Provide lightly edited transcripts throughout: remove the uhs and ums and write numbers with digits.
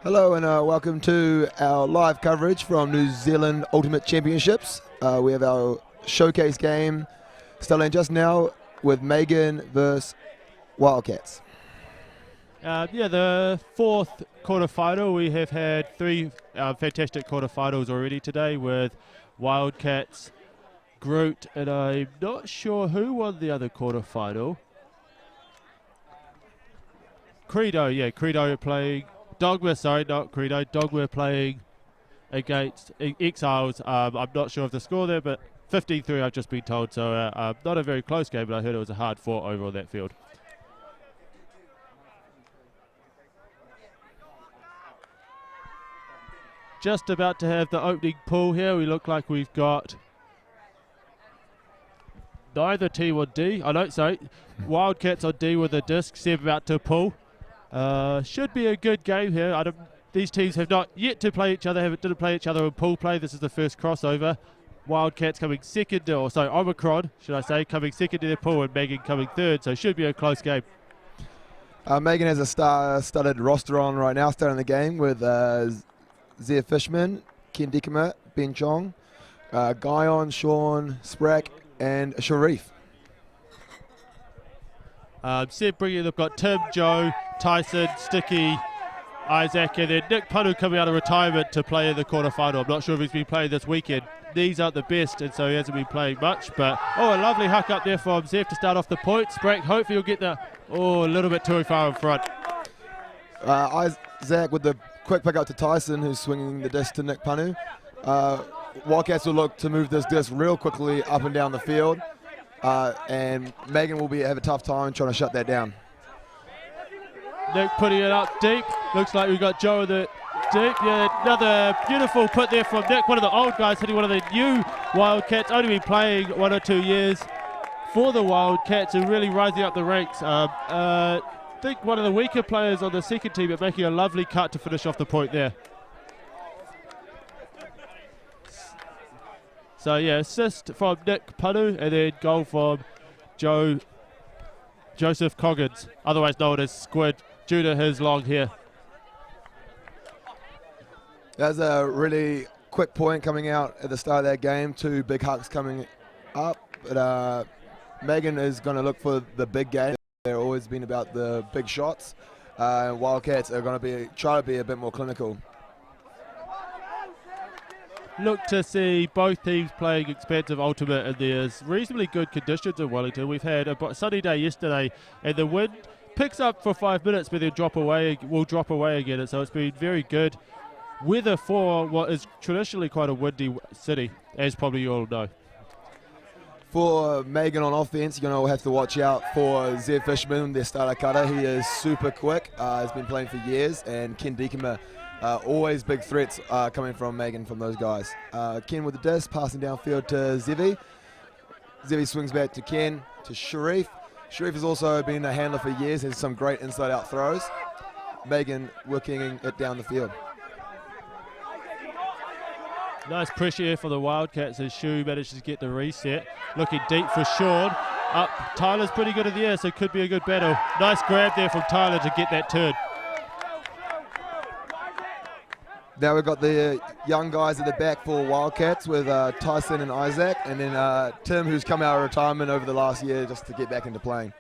Hello and welcome to our live coverage from New Zealand Ultimate Championships. We have our showcase game starting just now with Magon versus Wildcats. The fourth quarterfinal. We have had three fantastic quarterfinals already today with Wildcats, Groot, and I'm not sure who won the other quarterfinal. Credo are playing Dogma, not Credo. Dogma playing against Exiles. I'm not sure of the score there, but 15-3 I've just been told. So not a very close game, but I heard it was a hard fought over on that field. Just about to have the opening pull here. We look like we've got neither team on D. Wildcats on D with a disc. Seb about to pull. Should be a good game here. These teams have not yet to play each other. Didn't play each other in pool play. This is the first crossover. Wildcats coming second, Omicron, coming second to their pool, and Magon coming third. So should be a close game. Magon has a star-studded roster on right now, starting the game with Zia Fishman, Ken Dekema, Ben Chong, Guyon, Sean, Sprack, and Sharif. Seb bringing, they've got Tim, Joe, Tyson, Sticky, Isaac, and then Nick Punu coming out of retirement to play in the quarterfinal. I'm not sure if he's been playing this weekend. Knees aren't the best, and so he hasn't been playing much. But, a lovely huck up there from Zef to start off the point. Sprack, hopefully he'll get a little bit too far in front. Isaac with the quick pick up to Tyson, who's swinging the disc to Nick Punu. Wildcats will look to move this disc real quickly up and down the field. And Magon will have a tough time trying to shut that down. Nick putting it up deep. Looks like we've got Joe in the deep. Yeah, another beautiful put there from Nick. One of the old guys hitting one of the new Wildcats. Only been playing 1 or 2 years for the Wildcats and really rising up the ranks. I think one of the weaker players on the second team, but making a lovely cut to finish off the point there. So assist from Nick Punu and then goal from Joseph Coggins, otherwise known as Squid, due to his long hair. That's a really quick point coming out at the start of that game. 2 big hucks coming up, but Magon is going to look for the big game. They've always been about the big shots. Wildcats are going to try to be a bit more clinical. Look to see both teams playing expensive ultimate, and there's reasonably good conditions in Wellington. We've had a sunny day yesterday, and the wind picks up for 5 minutes, but then will drop away again. And so it's been very good weather for what is traditionally quite a windy city, as probably you all know. For Magon on offense, you're going to have to watch out for Zed Fishman, their starter cutter. He is super quick. He's been playing for years, and Ken Dekema. Always big threats coming from Magon from those guys. Ken with the disc, passing downfield to Zevi. Zevi swings back to Ken, to Sharif. Sharif has also been a handler for years, has some great inside-out throws. Magon working it down the field. Nice pressure here for the Wildcats as Shu manages to get the reset. Looking deep for Sean. Up, Tyler's pretty good in the air, so it could be a good battle. Nice grab there from Tyler to get that turn. Now we've got the young guys at the back for Wildcats with Tyson and Isaac, and then Tim, who's come out of retirement over the last year just to get back into playing.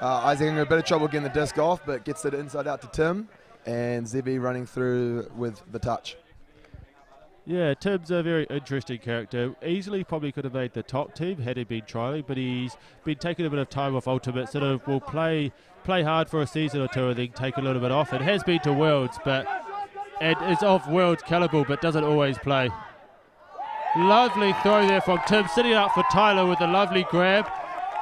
Isaac in a bit of trouble getting the disc off, but gets it inside out to Tim, and Zebi running through with the touch. Yeah, Tim's a very interesting character. Easily probably could have made the top team had he been trialing, but he's been taking a bit of time off Ultimate, sort of will play hard for a season or two and then take a little bit off. It has been to Worlds, and is of Worlds caliber, but doesn't always play. Lovely throw there from Tim, sitting up for Tyler with a lovely grab.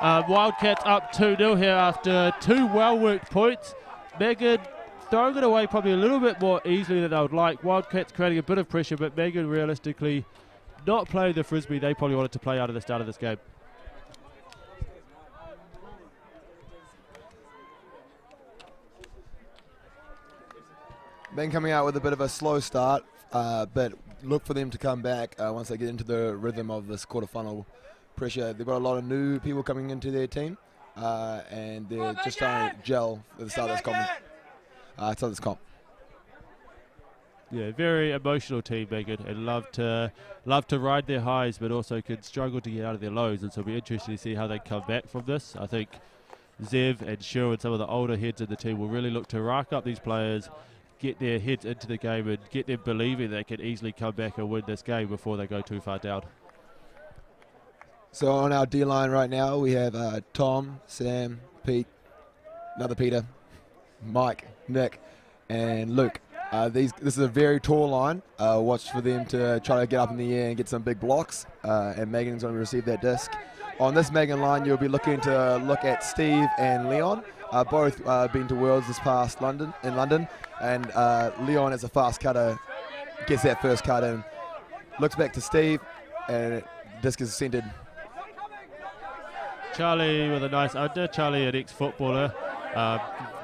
Wildcats up 2-0 here after 2 well-worked points. Magon throwing it away probably a little bit more easily than I would like. Wildcats creating a bit of pressure, but Magon realistically not playing the frisbee they probably wanted to play out of the start of this game. Magon coming out with a bit of a slow start, but look for them to come back once they get into the rhythm of this quarterfinal pressure. They've got a lot of new people coming into their team, and they're just trying to gel at the start of this comp. Yeah, very emotional team, Magon, and love to ride their highs, but also can struggle to get out of their lows. And so it'll be interesting to see how they come back from this. I think Zev and Shu and some of the older heads of the team will really look to rack up these players, get their heads into the game, and get them believing they can easily come back and win this game before they go too far down. So on our D-line right now, we have Tom, Sam, Pete, another Peter, Mike, Nick, and Luke. This is a very tall line. Watch for them to try to get up in the air and get some big blocks, and Megan's going to receive that disc. On this Megan line, you'll be looking at Steve and Leon, both been to Worlds this past in London, and Leon as a fast cutter gets that first cut in, looks back to Steve, and disc is centered. Charlie with a nice under. Charlie, an ex-footballer,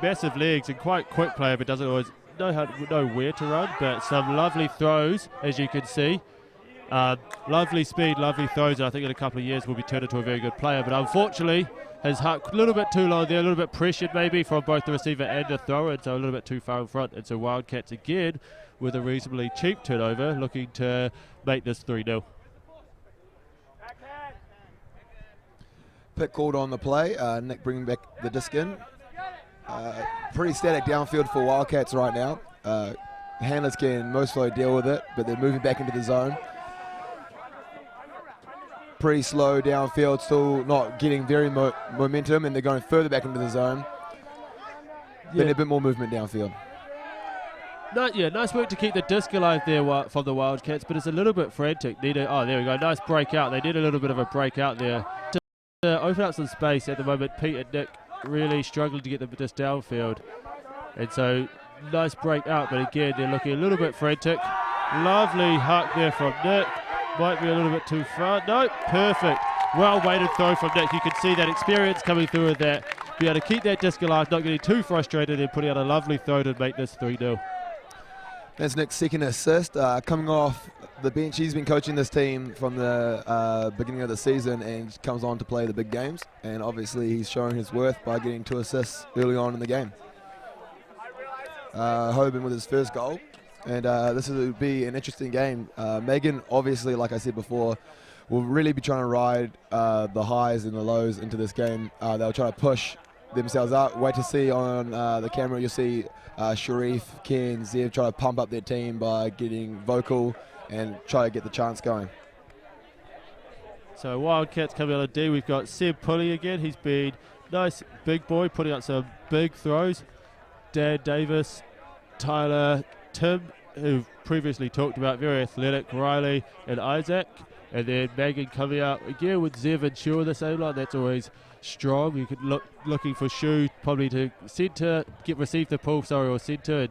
massive legs and quite quick player, but doesn't always know where to run. But some lovely throws, as you can see. Lovely speed, lovely throws. And I think in a couple of years will be turned into a very good player. But unfortunately, has hucked a little bit too low there, a little bit pressured maybe from both the receiver and the thrower, and so a little bit too far in front. And so Wildcats again with a reasonably cheap turnover, looking to make this 3-0. Pick called on the play. Nick bringing back the disc in. Pretty static downfield for Wildcats right now. Handlers can mostly deal with it, but they're moving back into the zone. Pretty slow downfield, still not getting very momentum, and they're going further back into the zone. Yeah. Then a bit more movement downfield. Nice work to keep the disc alive there from the Wildcats, but it's a little bit frantic. There we go, nice breakout. They did a little bit of a breakout there to open up some space. At the moment, Pete and Nick really struggling to get the disc downfield, and so nice break out, but again they're looking a little bit frantic. Lovely huck there from Nick. Might be a little bit too far. No, perfect. Well weighted throw from Nick. You can see that experience coming through with that. Be able to keep that disc alive, not getting too frustrated, and putting out a lovely throw to make this 3-0. That's Nick's second assist. Coming off the bench, he's been coaching this team from the beginning of the season and comes on to play the big games. And obviously he's showing his worth by getting 2 assists early on in the game. Hoban with his first goal. And this will be an interesting game. Magon, obviously, like I said before, will really be trying to ride the highs and the lows into this game. They'll try to push themselves up. Wait to see on the camera, you'll see Sharif, Ken, Zev try to pump up their team by getting vocal and try to get the chance going. So Wildcats coming on a D. We've got Seb Pulley again. He's been nice big boy, putting out some big throws. Dan Davis, Tyler, Tim, who previously talked about, very athletic, Riley and Isaac. And then Magon coming out again with Zev and Shu on the same line. That's always strong. You could looking for Shu probably to centre, receive the pull, or centre, and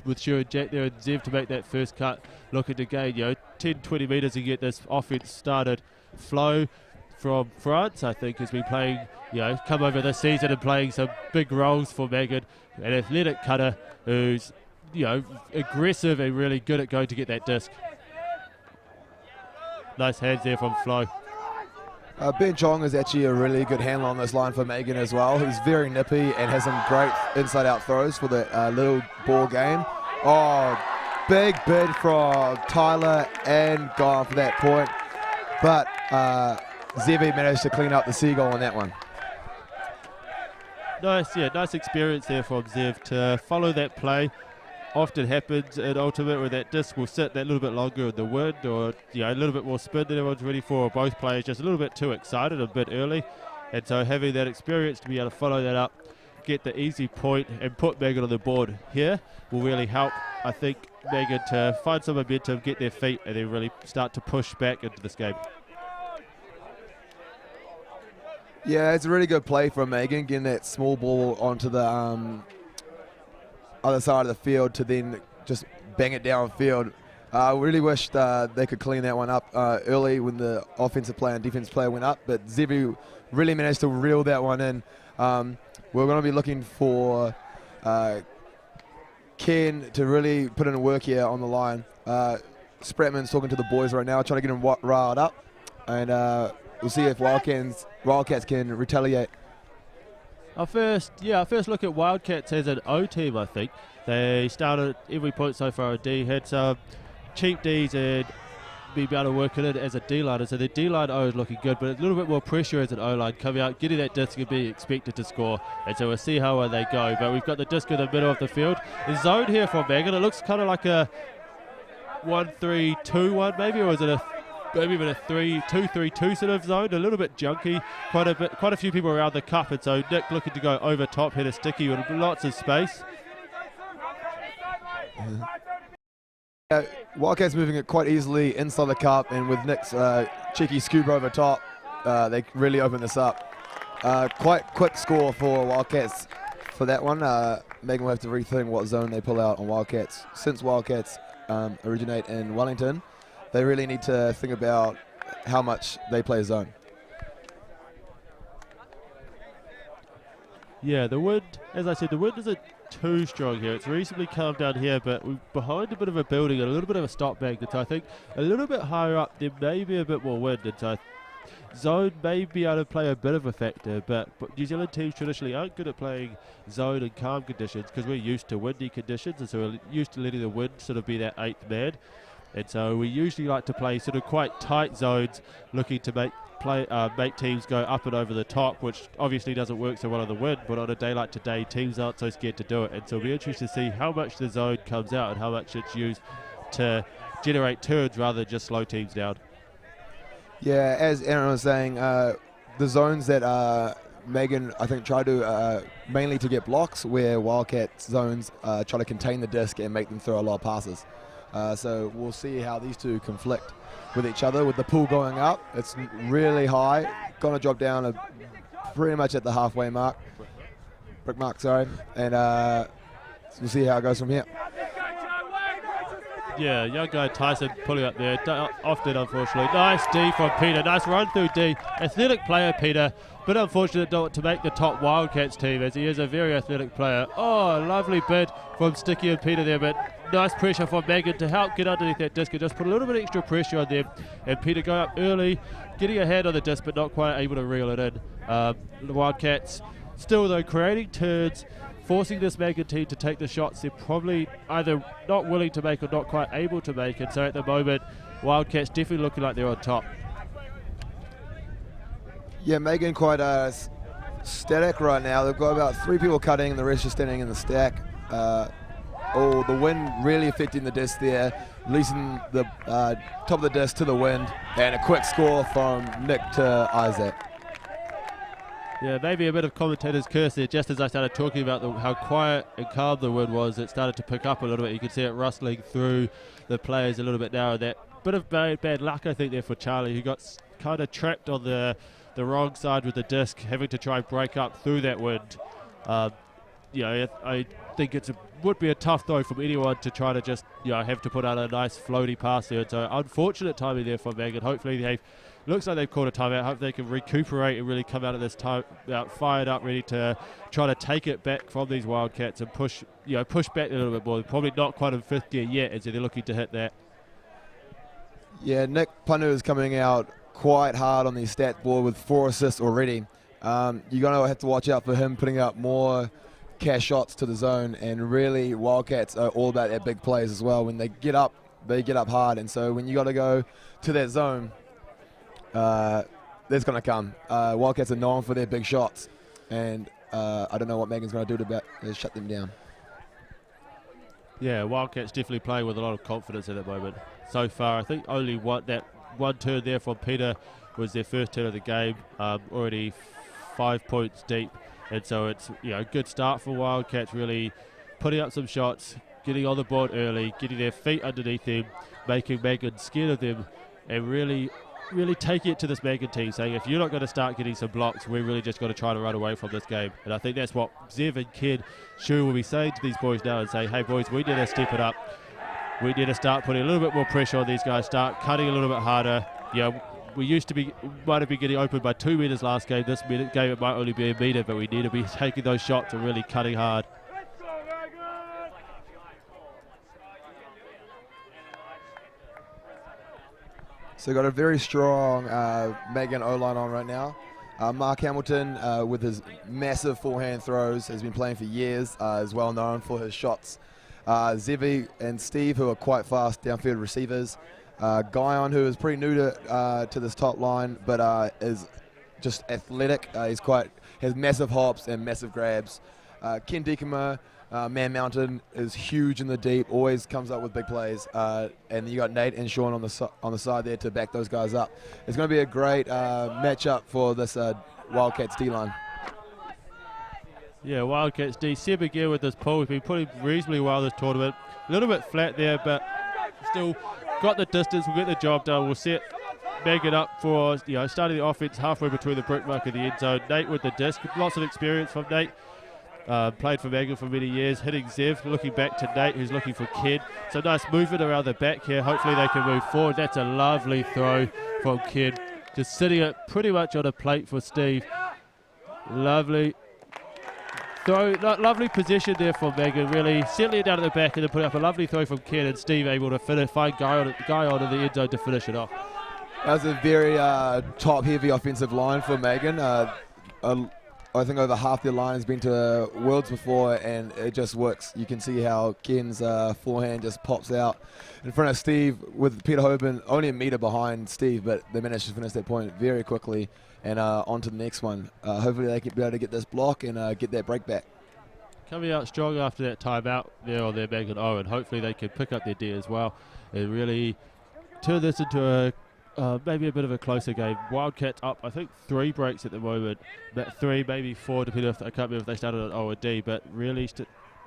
with Shu and Jack there, and Zev to make that first cut, looking to gain 10-20 metres and get this offence started. Flo from France, I think, has been playing, come over this season and playing some big roles for Magon. An athletic cutter who's aggressive and really good at going to get that disc. Nice hands there from Flo. Ben Chong is actually a really good handler on this line for Magon as well. He's very nippy and has some great inside-out throws for that little ball game. Oh, big bid from Tyler and gone for that point. But Zevi managed to clean up the seagull on that one. Nice experience there from Zev to follow that play. Often happens in Ultimate where that disc will sit that little bit longer in the wind, or a little bit more spin than everyone's ready for, or both players just a little bit too excited a bit early. And so having that experience to be able to follow that up, get the easy point and put Magon on the board here will really help, I think, Magon to find some momentum, get their feet, and then really start to push back into this game. Yeah, it's a really good play from Magon, getting that small ball onto the other side of the field to then just bang it downfield. I really wish they could clean that one up early when the offensive player and defensive player went up, but Zebu really managed to reel that one in. We're going to be looking for Ken to really put in work here on the line. Spratman's talking to the boys right now, trying to get them riled up, and we'll see if Wildcats can retaliate. Our first look at Wildcats as an O team, I think. They started every point so far at D, had some cheap Ds and be able to work it in as a D-liner. So the D-line O is looking good, but a little bit more pressure as an O-line coming out, getting that disc and being expected to score. And so we'll see how well they go. But we've got the disc in the middle of the field. The zone here from Magon, it looks kind of like a 1-3-2-1 maybe, or is it maybe even a 3-2-3-2 sort of zone, a little bit junky, quite a few people around the cup, and so Nick looking to go over top, hit a sticky with lots of space. Wildcats moving it quite easily inside the cup, and with Nick's cheeky scoop over top, they really open this up. Quite quick score for Wildcats for that one. Magon will have to rethink what zone they pull out on Wildcats. Since Wildcats originate in Wellington, they really need to think about how much they play zone. Yeah, the wind, as I said, the wind isn't too strong here. It's reasonably calm down here, but we're behind a bit of a building and a little bit of a stop bank. And so I think a little bit higher up there may be a bit more wind. And so zone may be able to play a bit of a factor, but New Zealand teams traditionally aren't good at playing zone and calm conditions because we're used to windy conditions, and so we're used to letting the wind sort of be that eighth man. And so we usually like to play sort of quite tight zones, looking to make teams go up and over the top, which obviously doesn't work so well on the wind, but on a day like today, teams aren't so scared to do it. And so we'll be interested to see how much the zone comes out and how much it's used to generate turns rather than just slow teams down. Yeah, as Aaron was saying, the zones that Magon, I think, try to mainly to get blocks, where Wildcat zones try to contain the disc and make them throw a lot of passes. So we'll see how these two conflict with each other. With the pool going up, it's really high, gonna drop down pretty much at the halfway mark, brick mark, sorry, and we'll see how it goes from here. Yeah, young guy Tyson pulling up there, often unfortunately. Nice D from Peter, nice run through D. Athletic player Peter, but unfortunate not to make the top Wildcats team, as he is a very athletic player. Oh, lovely bid from Sticky and Peter there, but nice pressure from Magon to help get underneath that disc and just put a little bit extra pressure on them. And Peter going up early, getting a hand on the disc, but not quite able to reel it in. The Wildcats still though creating turns, forcing this Magon team to take the shots they're probably either not willing to make or not quite able to make. And so at the moment, Wildcats definitely looking like they're on top. Yeah, Magon quite static right now. They've got about 3 people cutting, the rest are standing in the stack. The wind really affecting the disc there, releasing the top of the disc to the wind, and a quick score from Nick to Isaac. Yeah, maybe a bit of commentator's curse there. Just as I started talking about how quiet and calm the wind was, it started to pick up a little bit. You could see it rustling through the players a little bit now. That bit of bad luck, I think, there for Charlie, who got kind of trapped on the wrong side with the disc, having to try and break up through that wind. I think would be a tough throw from anyone to try to just have to put out a nice floaty pass there. So unfortunate timing there for Magon. Hopefully looks like they've called a timeout. Hope they can recuperate and really come out of this time fired up, ready to try to take it back from these Wildcats and push back a little bit more. They're probably not quite in fifth gear yet, and so they're looking to hit that. Yeah, Nick Panu is coming out quite hard on the stat board with 4 assists already. You're going to have to watch out for him putting up more cash shots to the zone, and really Wildcats are all about their big plays as well. When they get up hard, and so when you got to go to that zone, that's going to come. Wildcats are known for their big shots, and I don't know what Magon's going to do to shut them down. Yeah, Wildcats definitely playing with a lot of confidence at the moment. So far, I think only one turn there from Peter was their first turn of the game, already 5 points deep. And so it's a good start for Wildcats, really putting up some shots, getting on the board early, getting their feet underneath them, making Magon scared of them, and really taking it to this Magon team, saying if you're not going to start getting some blocks, we're really just going to try to run away from this game. And I think that's what Zev and Ken Shu will be saying to these boys now, and say, hey boys, we need to step it up. We need to start putting a little bit more pressure on these guys, start cutting a little bit harder. We might have been getting open by 2 meters last game. This game it might only be a meter, but we need to be taking those shots and really cutting hard. So got a very strong Magon O-line on right now. Mark Hamilton, with his massive forehand throws, has been playing for years, is well known for his shots. Zevi and Steve, who are quite fast downfield receivers. Guyon, who is pretty new to this top line, but is just athletic. Has massive hops and massive grabs. Ken Dekema, Man Mountain, is huge in the deep, always comes up with big plays. And then you got Nate and Sean on the side there to back those guys up. It's going to be a great matchup for this Wildcats D-line. Yeah, Wildcats D. Seb again with this pull. We've been putting reasonably well this tournament. A little bit flat there, but still got the distance. We'll get the job done. We'll set Magon up for starting the offense halfway between the brick mark and the end zone. Nate with the disc. Lots of experience from Nate. Played for Magon for many years, hitting Zev, looking back to Nate, who's looking for Ken. So nice movement around the back here. Hopefully they can move forward. That's a lovely throw from Ken. Just sitting it pretty much on a plate for Steve. Lovely throw, lovely position there for Magon, really settling it down at the back and then putting up a lovely throw from Ken, and Steve able to find guy on in the end zone to finish it off. That was a very top-heavy offensive line for Magon. I think over half their line has been to Worlds before, and it just works. You can see how Ken's forehand just pops out in front of Steve, with Peter Hoban only a meter behind Steve, but they managed to finish that point very quickly and on to the next one. Hopefully they can be able to get this block and get that break back. Coming out strong after that timeout there on their Magon O, and hopefully they can pick up their D as well and really turn this into a maybe a bit of a closer game. Wildcats up, I think, 3 breaks at the moment. 3, maybe 4, depending I can't remember if they started at O or D, but really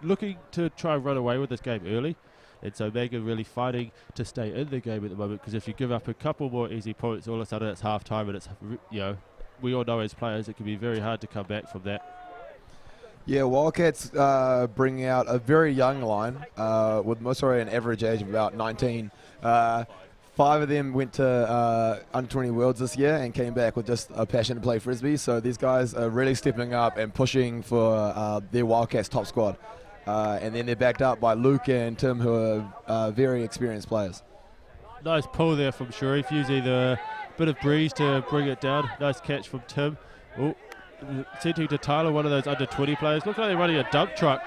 looking to try and run away with this game early. And so Magon really fighting to stay in the game at the moment, because if you give up a couple more easy points, all of a sudden it's half time, and it's, we all know as players it can be very hard to come back from that. Yeah, Wildcats bringing out a very young line with most an average age of about 19. 5 of them went to under 20 Worlds this year and came back with just a passion to play Frisbee. So these guys are really stepping up and pushing for their Wildcats top squad. And then they're backed up by Luke and Tim, who are very experienced players. Nice pull there from Sharif, using the bit of breeze to bring it down. Nice catch from Tim. Sending to Tyler, one of those under 20 players. Look like they're running a dump truck.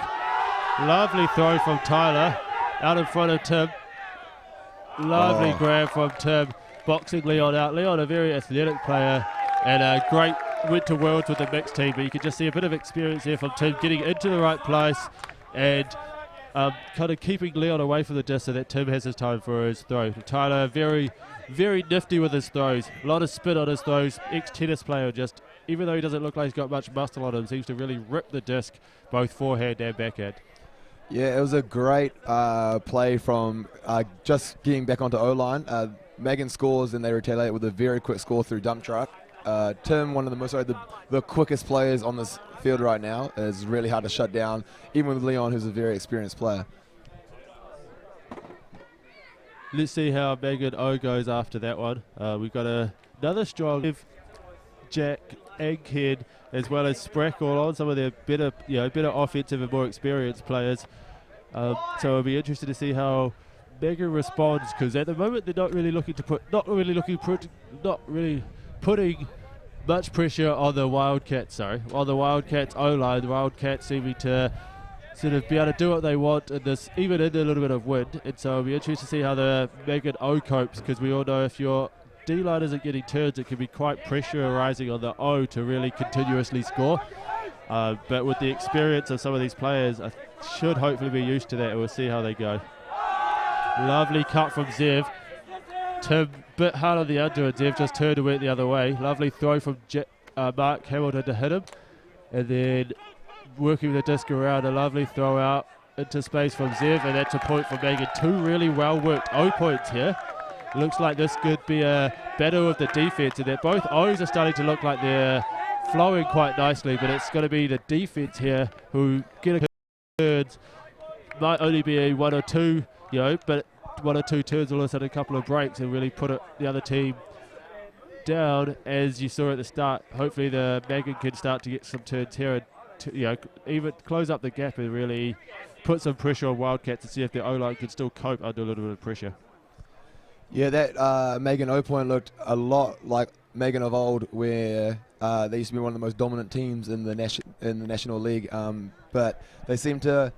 Lovely throw from Tyler out in front of Tim. Lovely grab from Tim, boxing Leon out. Leon, a very athletic player, and a great went to Worlds with the mixed team, but you can just see a bit of experience there from Tim, getting into the right place and kind of keeping Leon away from the disc so that Tim has his time for his throw. Tyler, very, very nifty with his throws. A lot of spin on his throws. Ex-tennis player, just, even though he doesn't look like he's got much muscle on him, seems to really rip the disc, both forehand and backhand. Yeah, it was a great play from just getting back onto O-line. Magon scores and they retaliate with a very quick score through dump truck. Tim, one of the quickest players on this field right now, is really hard to shut down, even with Leon, who's a very experienced player. Let's see how Magon O goes after that one. We've got another strong Jack and Ken, as well as Sprackle on some of their better offensive and more experienced players. So it'll be interesting to see how Magon responds, because at the moment they're not really putting much pressure on the Wildcats. On the Wildcats O-line, the Wildcats seeming to sort of be able to do what they want in this, even in a little bit of wind. And so it'll be interesting to see how the Magon O copes, because we all know if your D-line isn't getting turns, it can be quite pressurizing on the O to really continuously score. But with the experience of some of these players, I should hopefully be used to that, and we'll see how they go. Lovely cut from Zev. Tim, bit hard on the under, and Zev just turned and went the other way. Lovely throw from Mark Hamilton to hit him. And then working the disc around, a lovely throw out into space from Zev, and that's a point for Magon. 2 really well worked O points here. Looks like this could be a battle of the defense, and that both O's are starting to look like they're flowing quite nicely, but it's going to be the defense here who get a turns. Might only be a 1 or 2, but 1 or 2 turns, all of a sudden a couple of breaks, and really put the other team down, as you saw at the start. Hopefully the Magon can start to get some turns here and even close up the gap and really put some pressure on Wildcats to see if their O-line can still cope under a little bit of pressure. Yeah, that Magon O point looked a lot like Magon of old, where They used to be one of the most dominant teams in the National League, but they seem to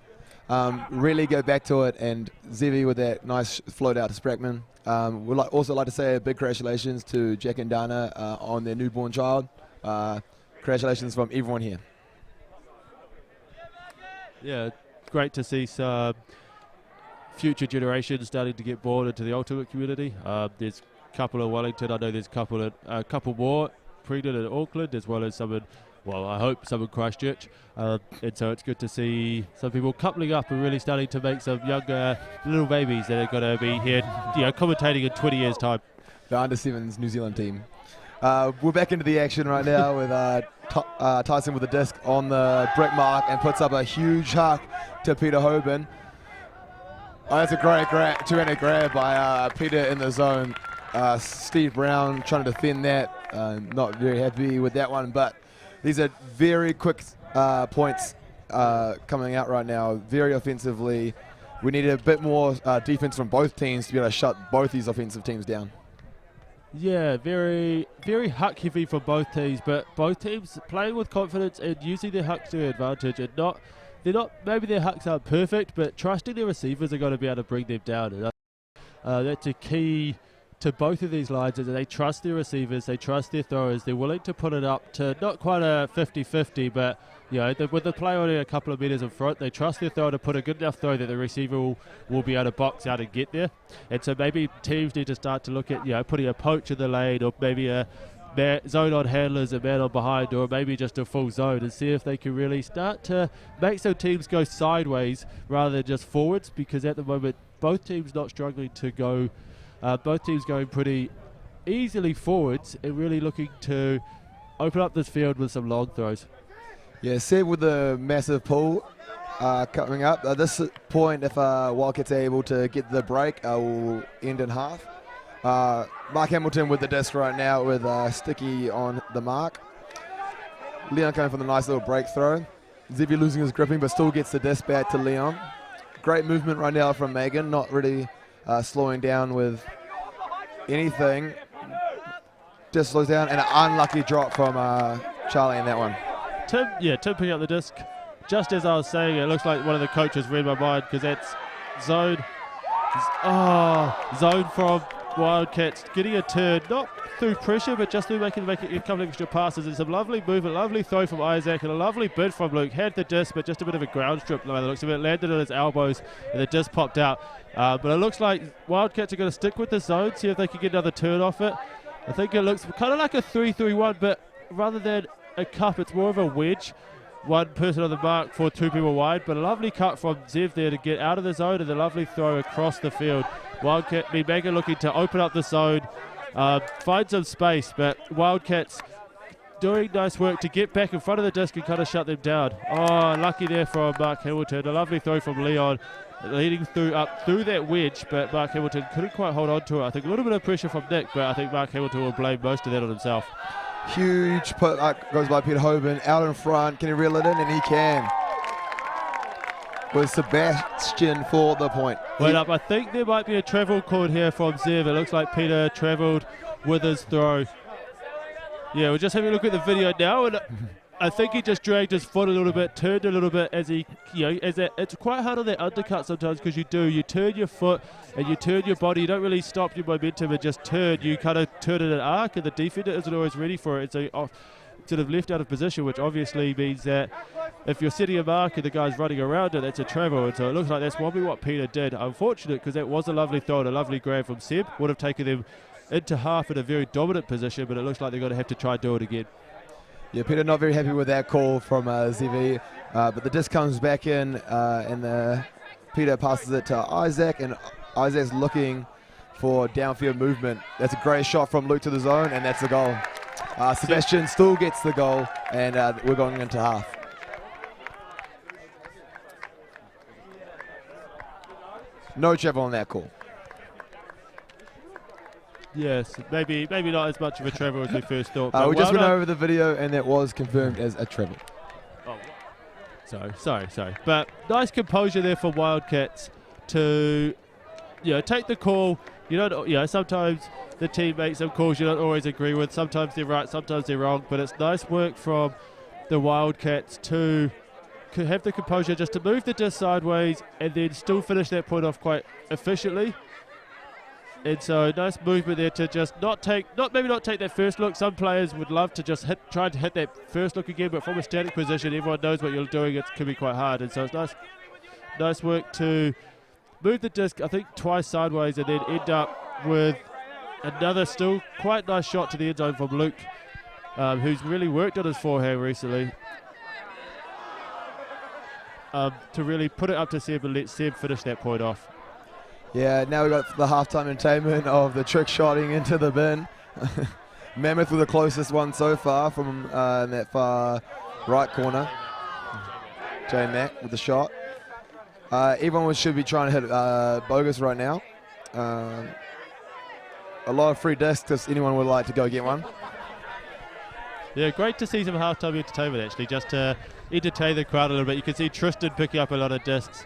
really go back to it. And Zevi with that nice float out to Sprackman. We'd also like to say a big congratulations to Jack and Dana on their newborn child. Congratulations from everyone here. Yeah, great to see some future generations starting to get born into the ultimate community. There's a couple of Wellington. I know there's a couple more pregnant in Auckland, as well as some in, well, I hope some in Christchurch. And so it's good to see some people coupling up and really starting to make some younger little babies that are going to be here, commentating in 20 years' time. The under-7s New Zealand team. We're back into the action right now with Tyson with the disc on the brick mark and puts up a huge huck to Peter Hoban. Oh, that's a great two-handed grab by Peter in the zone. Steve Brown trying to defend that. Not very happy with that one, but these are very quick points coming out right now. Very offensively. We need a bit more defense from both teams to be able to shut both these offensive teams down. Yeah, very, very huck heavy for both teams, but both teams playing with confidence and using their hucks to their advantage, and maybe their hucks aren't perfect, but trusting their receivers are going to be able to bring them down. And that's a key to both of these lines, is that they trust their receivers, they trust their throwers, they're willing to put it up to not quite a 50-50, but with the play only a couple of meters in front, they trust their thrower to put a good enough throw that the receiver will be able to box out and get there. And so maybe teams need to start to look at putting a poach in the lane, or maybe a zone on handlers, a man on behind, or maybe just a full zone, and see if they can really start to make some teams go sideways rather than just forwards, because at the moment both teams not struggling to go, both teams going pretty easily forwards and really looking to open up this field with some long throws. Yeah, Seb with the massive pull coming up. At this point, if Wildcats are able to get the break, will end in half. Mark Hamilton with the disc right now with Sticky on the mark. Leon coming for the nice little break throw. Zevi losing his gripping, but still gets the disc back to Leon. Great movement right now from Magon, not really slowing down with anything. Just slows down, and an unlucky drop from Charlie in that one. Tim picking up the disc. Just as I was saying, it looks like one of the coaches read my mind, because that's zone from Wildcats, getting a turn, not through pressure, but just through making a couple of extra passes, and some lovely movement, lovely throw from Isaac, and a lovely bid from Luke. Had the disc, but just a bit of a ground strip by the looks of it. Landed on his elbows, and the disc popped out. But it looks like Wildcats are going to stick with the zone, see if they can get another turn off it. I think it looks kind of like a 3-3-1, but rather than a cup, it's more of a wedge. One person on the mark for two people wide, but a lovely cut from Zev there to get out of the zone, and a lovely throw across the field. Magon looking to open up the zone, find some space, but Wildcats doing nice work to get back in front of the disc and kind of shut them down. Oh, lucky there from Mark Hamilton. A lovely throw from Leon, leading through that wedge, but Mark Hamilton couldn't quite hold on to it. I think a little bit of pressure from Nick, but I think Mark Hamilton will blame most of that on himself. Huge put goes by Peter Hoban out in front. Can he reel it in? And he can. With Sebastian for the point. Wait up, I think there might be a travel called here from Zev. It looks like Peter travelled with his throw. Yeah, we're just having a look at the video now, and I think he just dragged his foot a little bit, turned a little bit as he, it's quite hard on that undercut sometimes, because you turn your foot and you turn your body, you don't really stop your momentum and just turn, you kind of turn in an arc, and the defender isn't always ready for it. It's sort of left out of position, which obviously means that if you're setting a mark and the guy's running around it, that's a travel, and so it looks like that's probably what Peter did. Unfortunate, because that was a lovely throw and a lovely grab from Seb, would have taken them into half in a very dominant position, but it looks like they're going to have to try and do it again. Yeah, Peter not very happy with that call from Zevi, but the disc comes back in, and Peter passes it to Isaac, and Isaac's looking for downfield movement. That's a great shot from Luke to the zone, and that's the goal. Sebastian still gets the goal, and we're going into half. No travel on that call. Yes, maybe not as much of a travel as we first thought. We just went over the video, and that was confirmed as a travel. Oh, sorry. But nice composure there for Wildcats to take the call, sometimes the team makes some calls you don't always agree with. Sometimes they're right, sometimes they're wrong, but it's nice work from the Wildcats to have the composure just to move the disc sideways and then still finish that point off quite efficiently. And so nice movement there to just not take that first look. Some players would love to just try to hit that first look again, but from a static position, everyone knows what you're doing. It can be quite hard, and so it's nice work to move the disc, I think, twice sideways, and then end up with another still quite nice shot to the end zone from Luke, who's really worked on his forehand recently, to really put it up to Seb and let Seb finish that point off. Yeah, now we've got the halftime entertainment of the trick shotting into the bin. Mammoth with the closest one so far from in that far right corner. J-Mac with the shot. Everyone should be trying to hit bogus right now. A lot of free discs if anyone would like to go get one. Yeah, great to see some halftime entertainment actually, just to entertain the crowd a little bit. You can see Tristan picking up a lot of discs.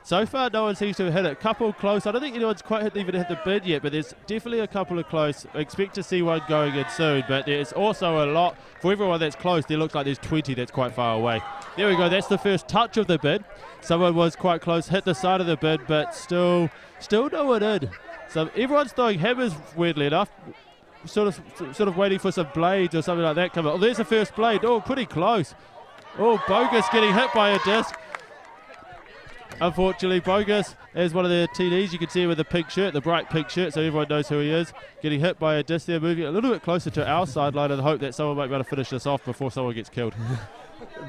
So far, no one seems to have hit it. A couple close. I don't think anyone's quite even hit the bid yet, but there's definitely a couple of close. I expect to see one going in soon, but there's also a lot. For everyone that's close, there looks like there's 20 that's quite far away. There we go. That's the first touch of the bid. Someone was quite close, hit the side of the bid, but still no one in. So everyone's throwing hammers, weirdly enough. Sort of waiting for some blades or something like that come up. Oh, there's the first blade. Oh, pretty close. Oh, Bogus getting hit by a disc. Unfortunately, Bogus is one of the TDs. You can see him with the pink shirt, the bright pink shirt, so everyone knows who he is. Getting hit by a disc there, moving a little bit closer to our sideline in the hope that someone might be able to finish this off before someone gets killed.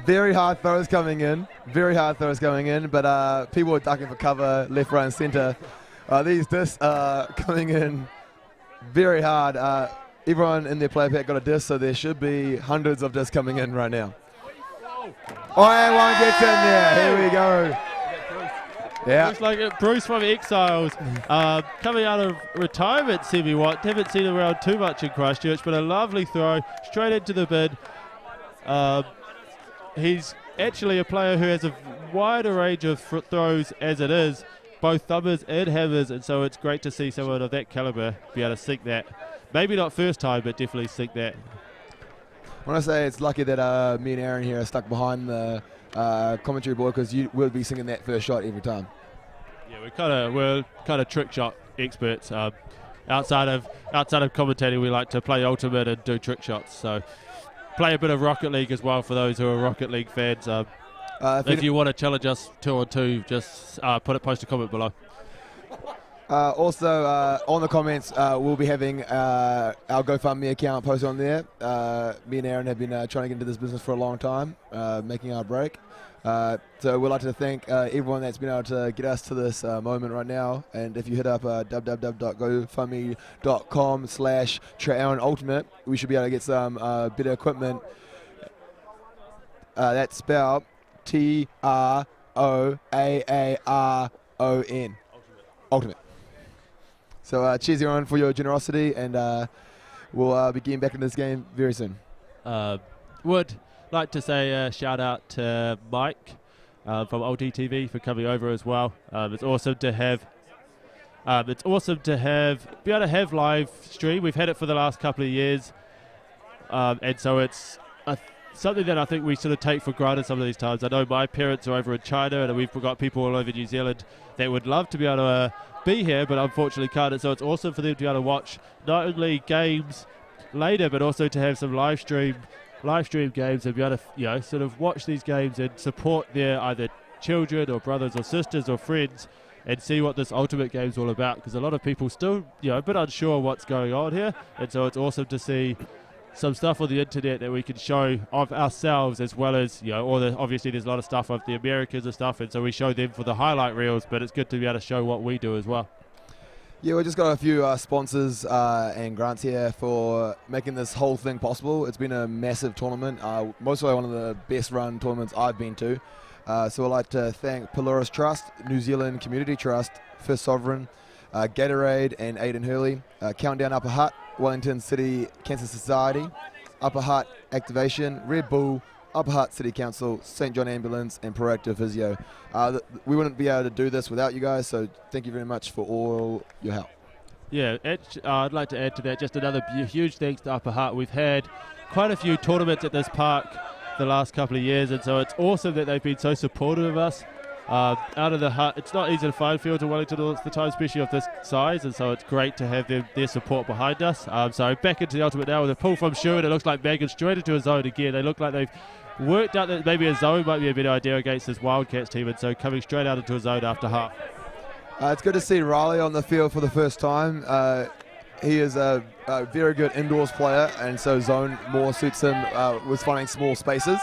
Very hard throws coming in, but people are ducking for cover left, right and centre. These discs are coming in very hard. Everyone in their player pack got a disc, so there should be hundreds of discs coming in right now. Oh, and one gets in there. Here we go. Yeah. Looks like Bruce from Exiles, coming out of retirement semi-watt. Haven't seen him around too much in Christchurch, but a lovely throw straight into the bid. He's actually a player who has a wider range of throws as it is, both thumbers and hammers, and so it's great to see someone of that caliber be able to sink that. Maybe not first time, but definitely sink that. When I say it's lucky that me and Aaron here are stuck behind the commentary board, because you will be singing that first shot every time. Yeah, we're kind of trick shot experts. Outside of commentating, we like to play Ultimate and do trick shots. So play a bit of Rocket League as well for those who are Rocket League fans. If you want to challenge us 2-on-2, just post a comment below. Also, on the comments, we'll be having our GoFundMe account posted on there. Me and Aaron have been trying to get into this business for a long time, making our break. So we'd like to thank everyone that's been able to get us to this moment right now. And if you hit up www.gofundme.com/TraAaronUltimate, we should be able to get some better equipment. That's spelled TROAARON. Ultimate. So cheers everyone for your generosity, and we'll be getting back into this game very soon. Would like to say a shout out to Mike from LTTV for coming over as well. It's awesome to have be able to have live stream. We've had it for the last couple of years, and so it's something that I think we sort of take for granted some of these times. I know my parents are over in China, and we've got people all over New Zealand that would love to be able to be here, but unfortunately can't. And so it's awesome for them to be able to watch not only games later, but also to have some live stream games and be able to sort of watch these games and support their either children or brothers or sisters or friends and see what this Ultimate game's all about, because a lot of people still a bit unsure what's going on here, and so it's awesome to see some stuff on the internet that we can show of ourselves, as well as obviously there's a lot of stuff of the Americans and stuff, and so we show them for the highlight reels, but it's good to be able to show what we do as well. Yeah, we just got a few sponsors and grants here for making this whole thing possible. It's been a massive tournament, mostly one of the best run tournaments I've been to. So I'd like to thank Polaris Trust, New Zealand Community Trust, First Sovereign, Gatorade and Aidan Hurley, Countdown Upper Hutt, Wellington City Cancer Society, Upper Hutt Activation, Red Bull, Upper Hutt City Council, St John Ambulance and Proactive Physio. We wouldn't be able to do this without you guys, so thank you very much for all your help. Yeah, I'd like to add to that just another huge thanks to Upper Hutt. We've had quite a few tournaments at this park the last couple of years, and so it's awesome that they've been so supportive of us. Out of the Hutt, it's not easy to find fields in Wellington all the time, especially of this size, and so it's great to have their support behind us. So back into the ultimate now with a pull from Shu, and it looks like Magon straight into a zone again. They look like they've worked out that maybe a zone might be a better idea against this Wildcats team, and so coming straight out into a zone after half. It's good to see Riley on the field for the first time. He is a very good indoors player, and so zone more suits him with finding small spaces.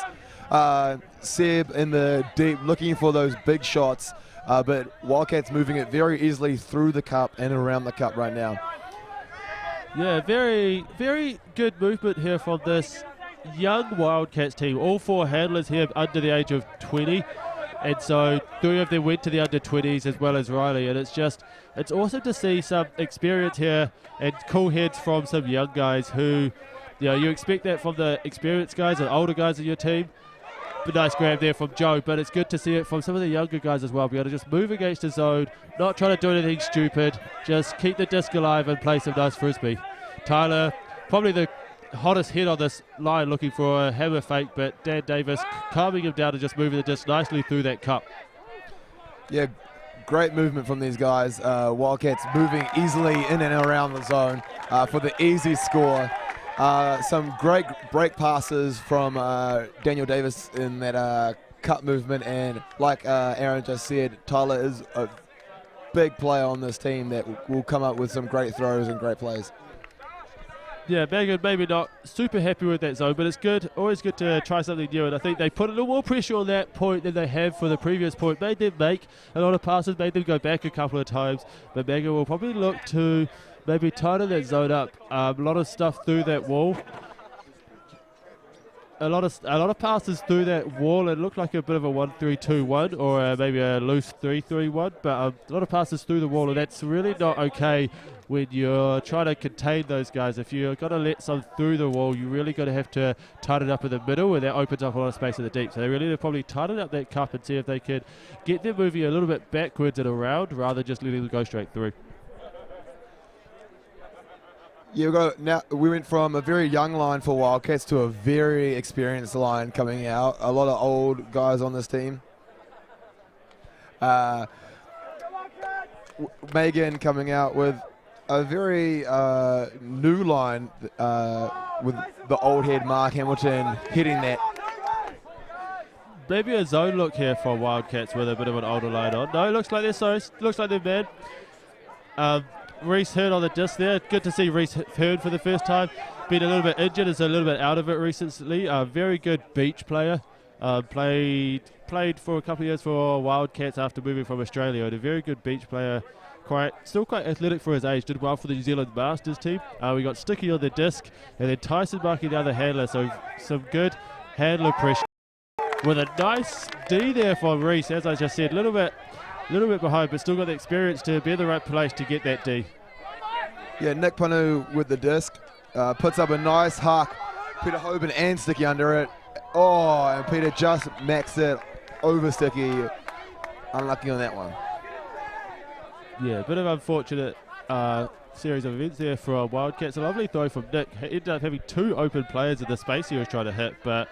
Seb in the deep looking for those big shots, but Wildcats moving it very easily through the cup and around the cup right now. Yeah, very, very good movement here from this young Wildcats team. All four handlers here under the age of 20. And so 3 of them went to the under-20s as well as Riley, and it's awesome to see some experience here and cool heads from some young guys who, you expect that from the experienced guys and older guys in your team. But nice grab there from Joe, but it's good to see it from some of the younger guys as well. Be able to just move against the zone, not trying to do anything stupid, just keep the disc alive and play some nice frisbee. Tyler, probably the hottest hit on this line, looking for a hammer fake, but Dan Davis calming him down and just moving the disc nicely through that cup. Yeah, great movement from these guys. Wildcats moving easily in and around the zone for the easy score. Some great break passes from Daniel Davis in that cut movement, and like Aaron just said, Tyler is a big player on this team that will come up with some great throws and great plays. Yeah, Magon maybe not super happy with that zone, but it's good. Always good to try something new, and I think they put a little more pressure on that point than they have for the previous point. Made them make a lot of passes, made them go back a couple of times, but Magon will probably look to maybe tighten that zone up. A lot of stuff through that wall. A lot of passes through that wall. It looked like a bit of a 1-3-2-1 or maybe a loose 3-3-1, but a lot of passes through the wall, and that's really not okay when you're trying to contain those guys. If you're going to let some through the wall, you really got to have to tighten up in the middle, and that opens up a lot of space in the deep. So they really need to probably tighten up that cup and see if they could get them moving a little bit backwards and around rather than just letting them go straight through. Yeah, we went from a very young line for Wildcats to a very experienced line coming out. A lot of old guys on this team. Magon coming out with a very new line with the old head Mark Hamilton hitting that. Maybe a zone look here for Wildcats with a bit of an older line on. No, looks like they're bad. Reese Hearn on the disc there. Good to see Reese Hearn for the first time. Been a little bit injured, is a little bit out of it recently. Very good beach player. Played for a couple of years for Wildcats after moving from Australia. And a very good beach player. Still quite athletic for his age. Did well for the New Zealand Masters team. We got Sticky on the disc, and then Tyson marking the other handler. So some good handler pressure. With a nice D there for Reese, as I just said. A little bit behind, but still got the experience to be in the right place to get that D. Yeah, Nick Panu with the disc. Puts up a nice huck. Peter Hoban and Sticky under it. Oh, and Peter just maxed it over Sticky. Unlucky on that one. Yeah, a bit of unfortunate series of events there for Wildcats. A lovely throw from Nick. He ended up having 2 open players in the space he was trying to hit, but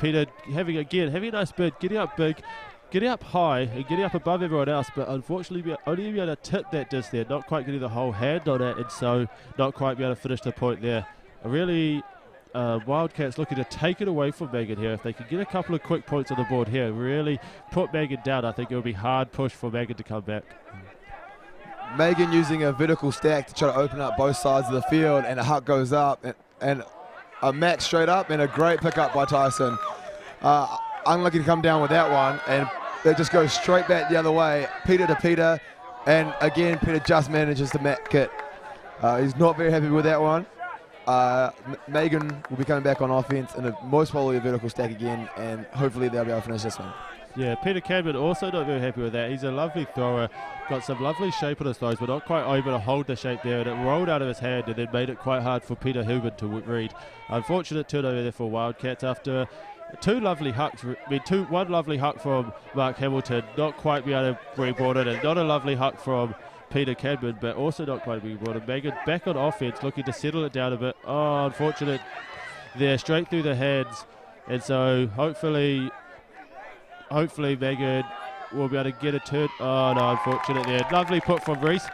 Peter having a nice bid, getting up big, getting up high and getting up above everyone else, but unfortunately only be able to tip that disc there, not quite getting the whole hand on it, and so not quite be able to finish the point there. Wildcats looking to take it away from Magon here. If they can get a couple of quick points on the board here, really put Magon down, I think it will be hard push for Magon to come back. Magon using a vertical stack to try to open up both sides of the field, and a huck goes up, and a max straight up, and a great pickup by Tyson. Unlucky to come down with that one, and it just goes straight back the other way, Peter to Peter, and again Peter just manages to make it. He's not very happy with that one. Magon will be coming back on offense in most probably a vertical stack again, and hopefully they'll be able to finish this one. Yeah, Peter Cadman also not very happy with that. He's a lovely thrower, got some lovely shape on his throws, but not quite able to hold the shape there, and it rolled out of his hand and then made it quite hard for Peter Huben to read. Unfortunate turnover there for Wildcats after one lovely huck from Mark Hamilton, not quite be able to reboard it, and not a lovely huck from Peter Cadman, but also not quite being brought in. Magon back on offense, looking to settle it down a bit. Oh, unfortunate there, straight through the hands. And so hopefully Magon will be able to get a turn. Oh, no, unfortunate there. Lovely put from Reese.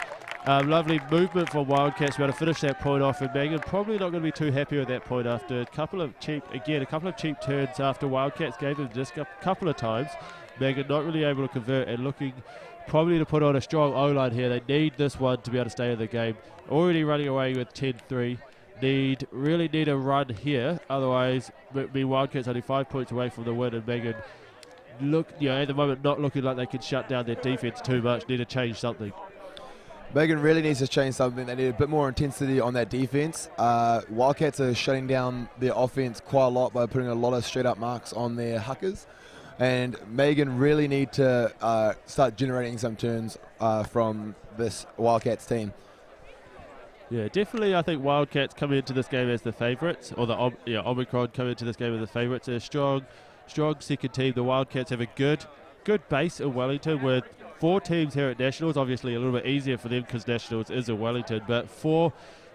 Lovely movement from Wildcats to be able to finish that point off, and Magon probably not going to be too happy with that point after a couple of cheap turns after Wildcats gave them just a couple of times. Magon not really able to convert and looking probably to put on a strong O-line here. They need this one to be able to stay in the game. Already running away with 10-3. Really need a run here, otherwise Wildcats only 5 points away from the win, and Magon at the moment not looking like they can shut down their defense too much. Need to change something. Magon really needs to change something. They need a bit more intensity on that defense. Wildcats are shutting down their offense quite a lot by putting a lot of straight up marks on their huckers. And Magon really need to start generating some turns from this Wildcats team. Yeah, definitely. I think Wildcats come into this game as the favourites, or the Omicron come into this game as the favourites. They're a strong second team. The Wildcats have a good base in Wellington with 4 teams here at Nationals. Obviously a little bit easier for them because Nationals is in Wellington, but 4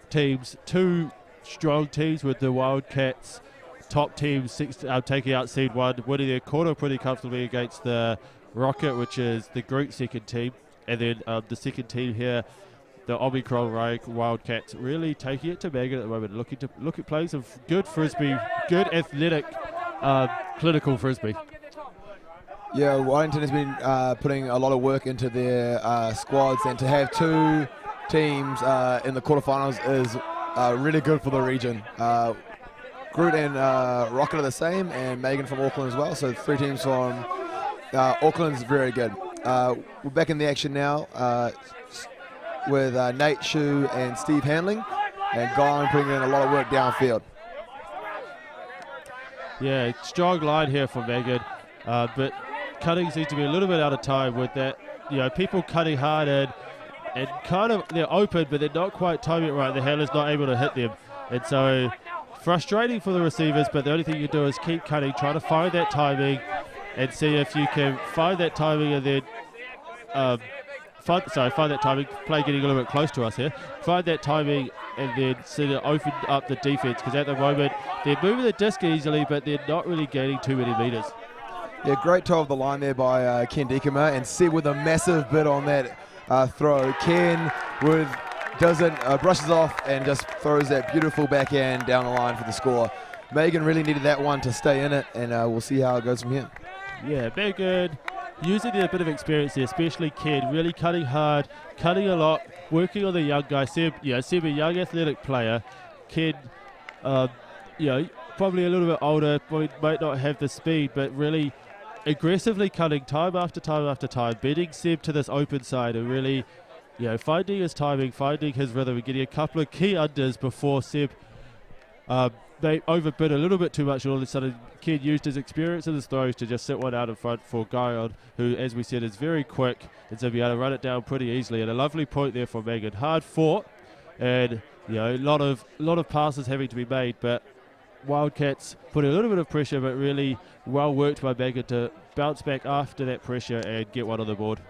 teams, 2 strong teams with the Wildcats top team taking out seed 1, winning their quarter pretty comfortably against the Rocket, which is the group second team, and then the second team here, the Omicron Wildcats, really taking it to Magon at the moment, look at playing some good frisbee, good athletic, clinical frisbee. Yeah, Wellington has been putting a lot of work into their squads, and to have 2 teams in the quarterfinals is really good for the region. Groot and Rocket are the same, and Magon from Auckland as well, so 3 teams from Auckland is very good. We're back in the action now with Nate Shue and Steve Handling, and Guy putting in a lot of work downfield. Yeah, strong line here for Magon, but cutting seems to be a little bit out of time with that. People cutting hard and kind of they're open, but they're not quite timing it right. The handler's not able to hit them, and so frustrating for the receivers. But the only thing you can do is keep cutting, try to find that timing, and see if you can find that timing, and then find that timing. Play getting a little bit close to us here. Find that timing, and then sort of open up the defense, because at the moment they're moving the disc easily, but they're not really gaining too many meters. Yeah, great toe of the line there by Ken Diekema, and Seb with a massive bit on that throw. Ken brushes off and just throws that beautiful backhand down the line for the score. Magon really needed that one to stay in it, and we'll see how it goes from here. Yeah, Magon using a bit of experience there, especially Ken, really cutting hard, cutting a lot, working on the young guy. Seb, a young athletic player. Ken, probably a little bit older, might not have the speed, but really aggressively cutting time after time after time, beating Seb to this open side, and really, finding his timing, finding his rhythm, and getting a couple of key unders before Seb they overbid a little bit too much, and all of a sudden Ken used his experience in his throws to just sit one out in front for Guyon, who, as we said, is very quick, and so be able to run it down pretty easily. And a lovely point there for Magon. Hard fought, and a lot of passes having to be made, but Wildcats put a little bit of pressure, but really well worked by Magon to bounce back after that pressure and get one on the board.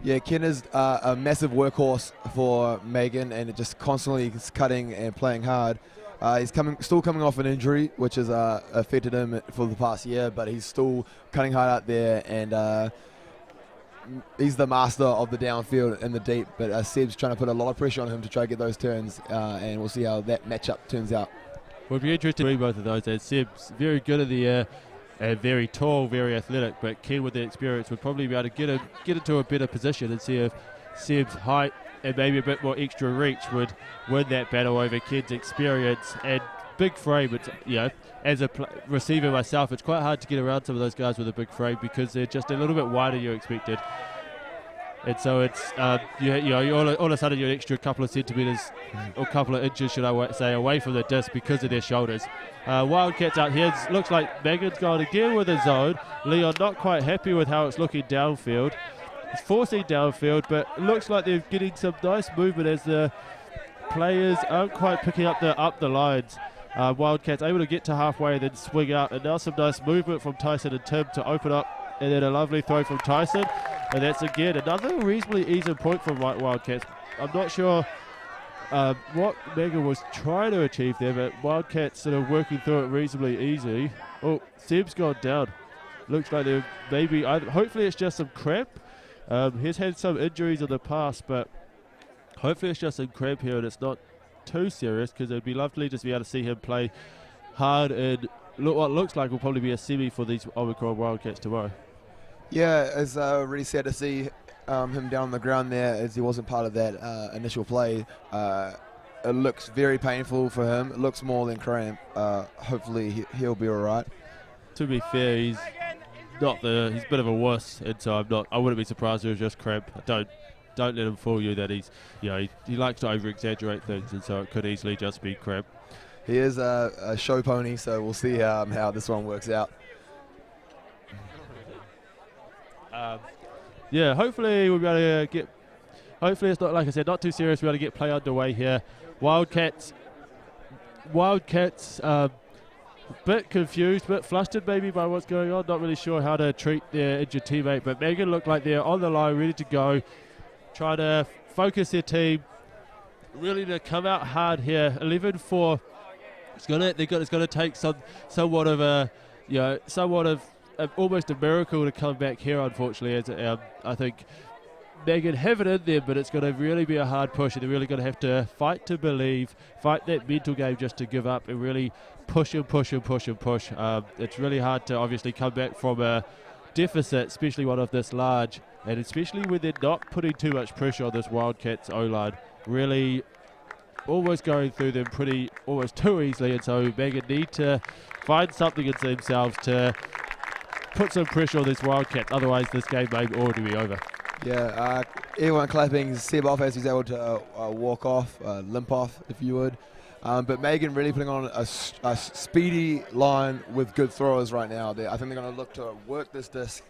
Yeah, Ken is a massive workhorse for Magon, and it just constantly is cutting and playing hard. He's still coming off an injury, which has affected him for the past year, but he's still cutting hard out there, and he's the master of the downfield and the deep. But Seb's trying to put a lot of pressure on him to try to get those turns, and we'll see how that matchup turns out. We'll be interested to see both of those, as Seb's very good in the air and very tall, very athletic, but Ken with the experience would probably be able to get into a better position and see if Seb's height and maybe a bit more extra reach would win that battle over Ken's experience and big frame. It's, as a receiver myself, it's quite hard to get around some of those guys with a big frame because they're just a little bit wider than you expected. And so it's, all of a sudden you're an extra couple of centimetres or couple of inches, should I say, away from the disc because of their shoulders. Wildcats out here. It looks like Magon's gone again with a zone. Leon not quite happy with how it's looking downfield. It's forcing downfield, but it looks like they're getting some nice movement as the players aren't quite picking up the lines. Wildcats able to get to halfway and then swing out, and now some nice movement from Tyson and Tim to open up and then a lovely throw from Tyson, and that's again another reasonably easy point from Wildcats. I'm not sure what Magon was trying to achieve there, but Wildcats sort of working through it reasonably easy. Oh, Seb's gone down. Looks like they're maybe, hopefully it's just some cramp. He's had some injuries in the past, but hopefully it's just some cramp here and it's not too serious, because it'd be lovely just to be able to see him play hard in what looks like will probably be a semi for these Omicron Wildcats tomorrow. Yeah, it's really sad to see him down on the ground there, as he wasn't part of that initial play. It looks very painful for him. It looks more than cramp. Hopefully he'll be all right. To be fair, he's a bit of a wuss, and so I wouldn't be surprised if it was just cramp. Don't let him fool you that he's, he likes to over exaggerate things, and so it could easily just be cramp. He is a show pony, so we'll see how this one works out. Hopefully we'll be able to get. Hopefully it's not, like I said, not too serious. We're able to get play underway here. Wildcats, bit confused, bit flustered maybe by what's going on. Not really sure how to treat their injured teammate, but Magon look like they're on the line, ready to go, trying to focus their team, really to come out hard here. 11-4. It's gonna take somewhat of almost a miracle to come back here, unfortunately. As I think Magon have it in them, but it's going to really be a hard push, and they're really going to have to fight to believe, fight that mental game just to give up, and really push and push and push and push. It's really hard to obviously come back from a deficit, especially one of this large, and especially when they're not putting too much pressure on this Wildcats O-line. Really almost going through them almost too easily, and so Magon need to find something in themselves to put some pressure on this Wildcats, otherwise this game may already be over. Yeah, everyone clapping Seb off as he's able to walk off, limp off, if you would. But Magon really putting on a speedy line with good throwers right now. I think they're going to look to work this disc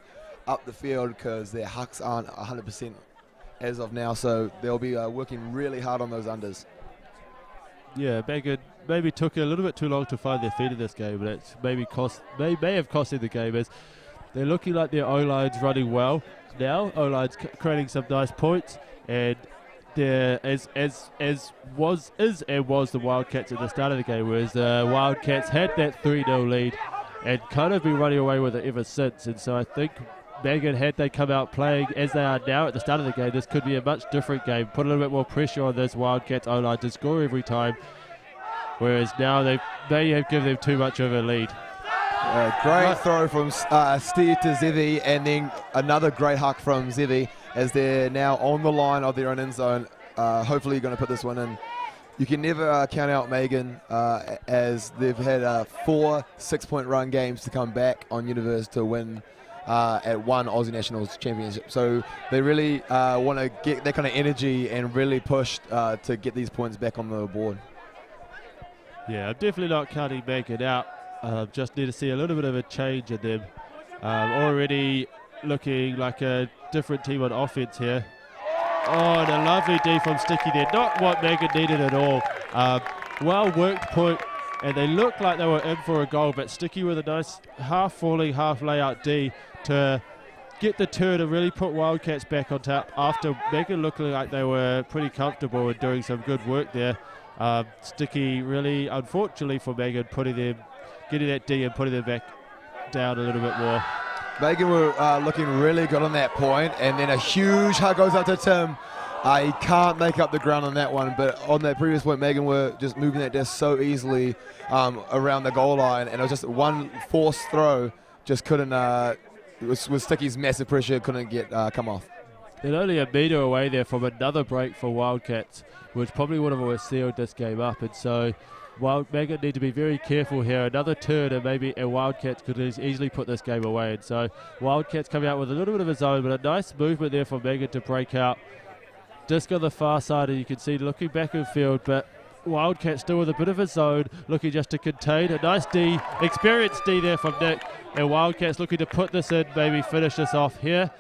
up the field, because their hucks aren't 100% as of now, so they'll be working really hard on those unders. Yeah, Magon maybe took a little bit too long to find their feet in this game, but it's may have cost them the game, as they're looking like their O-line's running well now. O-line's creating some nice points, and there as was the Wildcats at the start of the game, whereas the Wildcats had that 3-0 lead and kind of been running away with it ever since. And so I think Magon, had they come out playing as they are now at the start of the game, this could be a much different game. Put a little bit more pressure on this Wildcats O-line to score every time, whereas now they may have given them too much of a lead. Great throw from Steve to Zevi, and then another great huck from Zevi as they're now on the line of their own end zone. Hopefully you're going to put this one in. You can never count out Magon, as they've had 4 6-point run games to come back on Universe to win at one Aussie Nationals Championship. So they really want to get that kind of energy and really push to get these points back on the board. Yeah, I'm definitely not counting Magon out. Just need to see a little bit of a change in them. Already looking like a different team on offense here. Oh, and a lovely D from Sticky there. Not what Magon needed at all. Well worked point, and they looked like they were in for a goal, but Sticky with a nice half falling, half layout D to get the turn and really put Wildcats back on top after Magon looking like they were pretty comfortable and doing some good work there. Sticky really, unfortunately for Magon, getting that D and putting them back down a little bit more. Magon were looking really good on that point, and then a huge hug goes up to Tim. He can't make up the ground on that one, but on that previous point, Magon were just moving that disc so easily around the goal line, and it was just one forced throw, just couldn't, with Sticky's massive pressure, couldn't get come off. And only a metre away there from another break for Wildcats, which probably would have sealed this game up, and so Magon need to be very careful here. Another turn and Wildcats could easily put this game away. And so Wildcats coming out with a little bit of a zone, but a nice movement there for Magon to break out. Disc on the far side, and you can see looking back in field, but Wildcats still with a bit of a zone, looking just to contain. A nice D, experienced D there from Nick, and Wildcats looking to put this in, maybe finish this off here.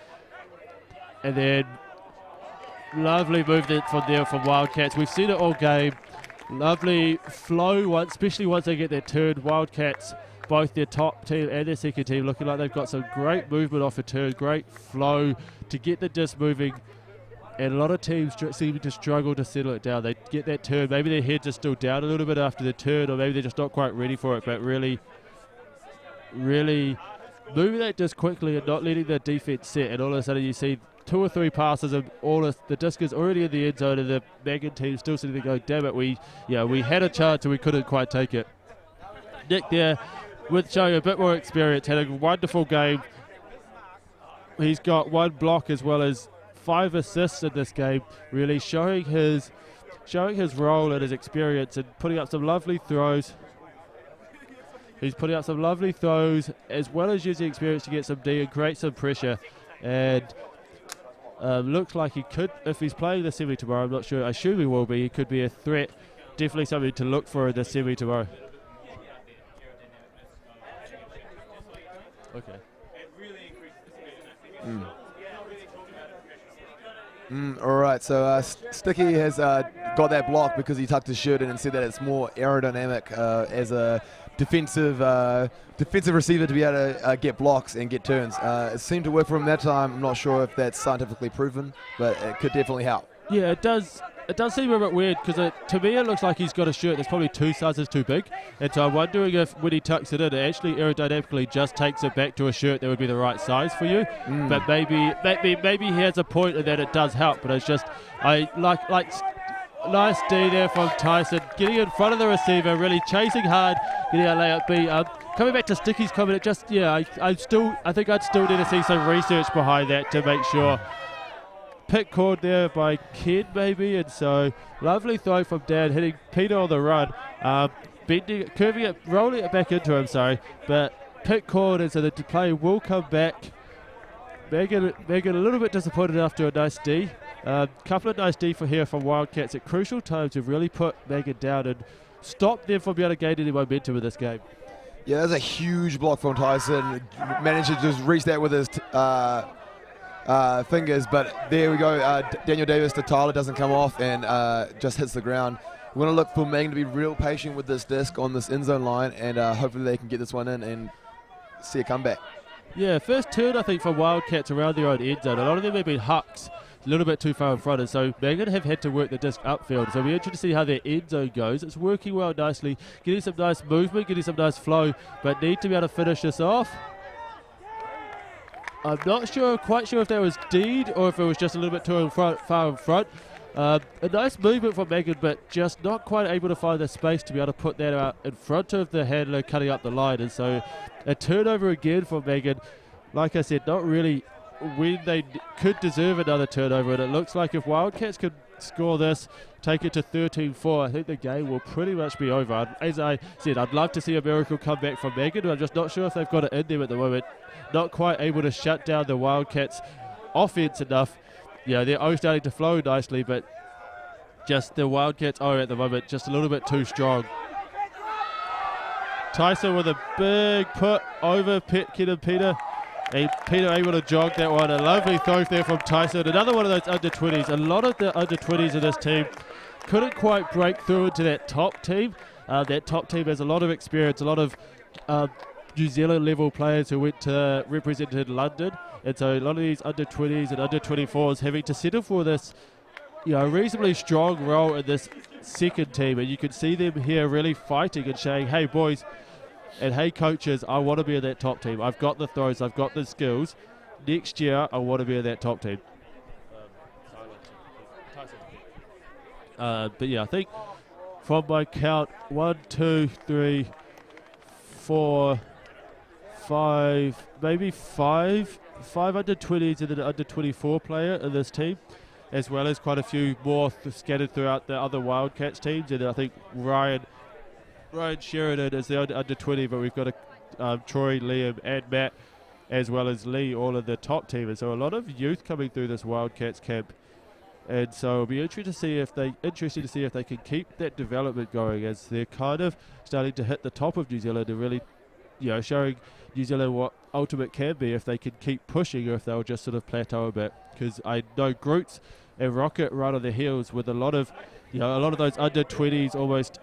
And then lovely movement from there from Wildcats. We've seen it all game. Lovely flow, especially once they get their turn. Wildcats both their top team and their second team looking like they've got some great movement off a turn, great flow to get the disc moving. And a lot of teams seem to struggle to settle it down. They get that turn, maybe their heads are still down a little bit after the turn, or maybe they're just not quite ready for it, but really moving that disc quickly and not letting the defense set, and all of a sudden you see 2 or 3 passes and the disc is already in the end zone, and the Magon team still sitting there going, damn it, we had a chance and we couldn't quite take it. Nick there, with showing a bit more experience, had a wonderful game. He's got 1 block as well as 5 assists in this game, really showing his role and his experience and putting up some lovely throws. He's putting up some lovely throws as well as using experience to get some D and create some pressure. And looks like he could, if he's playing the semi tomorrow, I'm not sure, I assume he will be, he could be a threat. Definitely something to look for in the semi tomorrow. Okay. All right, so Sticky has got that block because he tucked his shirt in and said that it's more aerodynamic as a defensive receiver to be able to get blocks and get turns. It seemed to work for him that time. I'm not sure if that's scientifically proven, but it could definitely help. Yeah, it does. It does seem a bit weird because to me it looks like he's got a shirt that's probably 2 sizes too big, and so I'm wondering if when he tucks it in, it actually aerodynamically just takes it back to a shirt that would be the right size for you. But maybe he has a point in that it does help. But it's just I like nice D there from Tyson, getting in front of the receiver, really chasing hard, getting a layup B. Coming back to Sticky's comment, I think I'd still need to see some research behind that to make sure. Pick caught there by Ken maybe, and so lovely throw from Dan, hitting Peter on the run, curving it, rolling it back into him, but pick caught, and so the play will come back. Magon a little bit disappointed after a nice D. Couple of nice D from Wildcats at crucial times to really put Magon down and stop them from being able to gain any momentum in this game. Yeah, that's a huge block from Tyson. Managed to just reach that with his fingers, but there we go. Daniel Davis to Tyler doesn't come off and just hits the ground. We're going to look for Magon to be real patient with this disc on this end zone line, and hopefully they can get this one in and see a comeback. Yeah, first turn I think for Wildcats around their own end zone. A lot of them have been hucks, a little bit too far in front, and so Magon have had to work the disc upfield. So we're interested to see how their end zone goes. It's working well nicely, getting some nice movement, getting some nice flow, but need to be able to finish this off. I'm not quite sure if that was Deed or if it was just a little bit too far in front. A nice movement from Magon, but just not quite able to find the space to be able to put that out in front of the handler cutting up the line. And so a turnover again for Magon. Like I said, not really when they could deserve another turnover. And it looks like if Wildcats could score this, take it to 13-4, I think the game will pretty much be over. As I said, I'd love to see a miracle come back from Magon, but I'm just not sure if they've got it in them at the moment. Not quite able to shut down the Wildcats' offense enough. Yeah, they're starting to flow nicely, but just the Wildcats are at the moment just a little bit too strong. Tyson with a big put over Ken and Peter. And Peter able to jog that one. A lovely throw there from Tyson. Another one of those under-20s. A lot of the under-20s in this team couldn't quite break through into that top team. That top team has a lot of experience, a lot of New Zealand level players who went to represented London, and so a lot of these under-20s and under-24s having to settle for this reasonably strong role in this second team, and you can see them here really fighting and saying, hey boys and hey coaches, I want to be in that top team. I've got the throws, I've got the skills. Next year I want to be in that top team. But yeah, I think from my count, 1, 2, 3, 4, 5, maybe five under-20s and an under-24 player in this team, as well as quite a few more scattered throughout the other Wildcats teams. And I think Ryan Sheridan is the under-20, but we've got Troy, Liam and Matt, as well as Lee, all of the top teamers. So a lot of youth coming through this Wildcats camp. And so it'll be interesting to see if they can keep that development going, as they're kind of starting to hit the top of New Zealand and really, showing New Zealand what ultimate can be if they can keep pushing, or if they'll just sort of plateau a bit. Because I know Groots and Rocket right on the heels with a lot of those under 20s, almost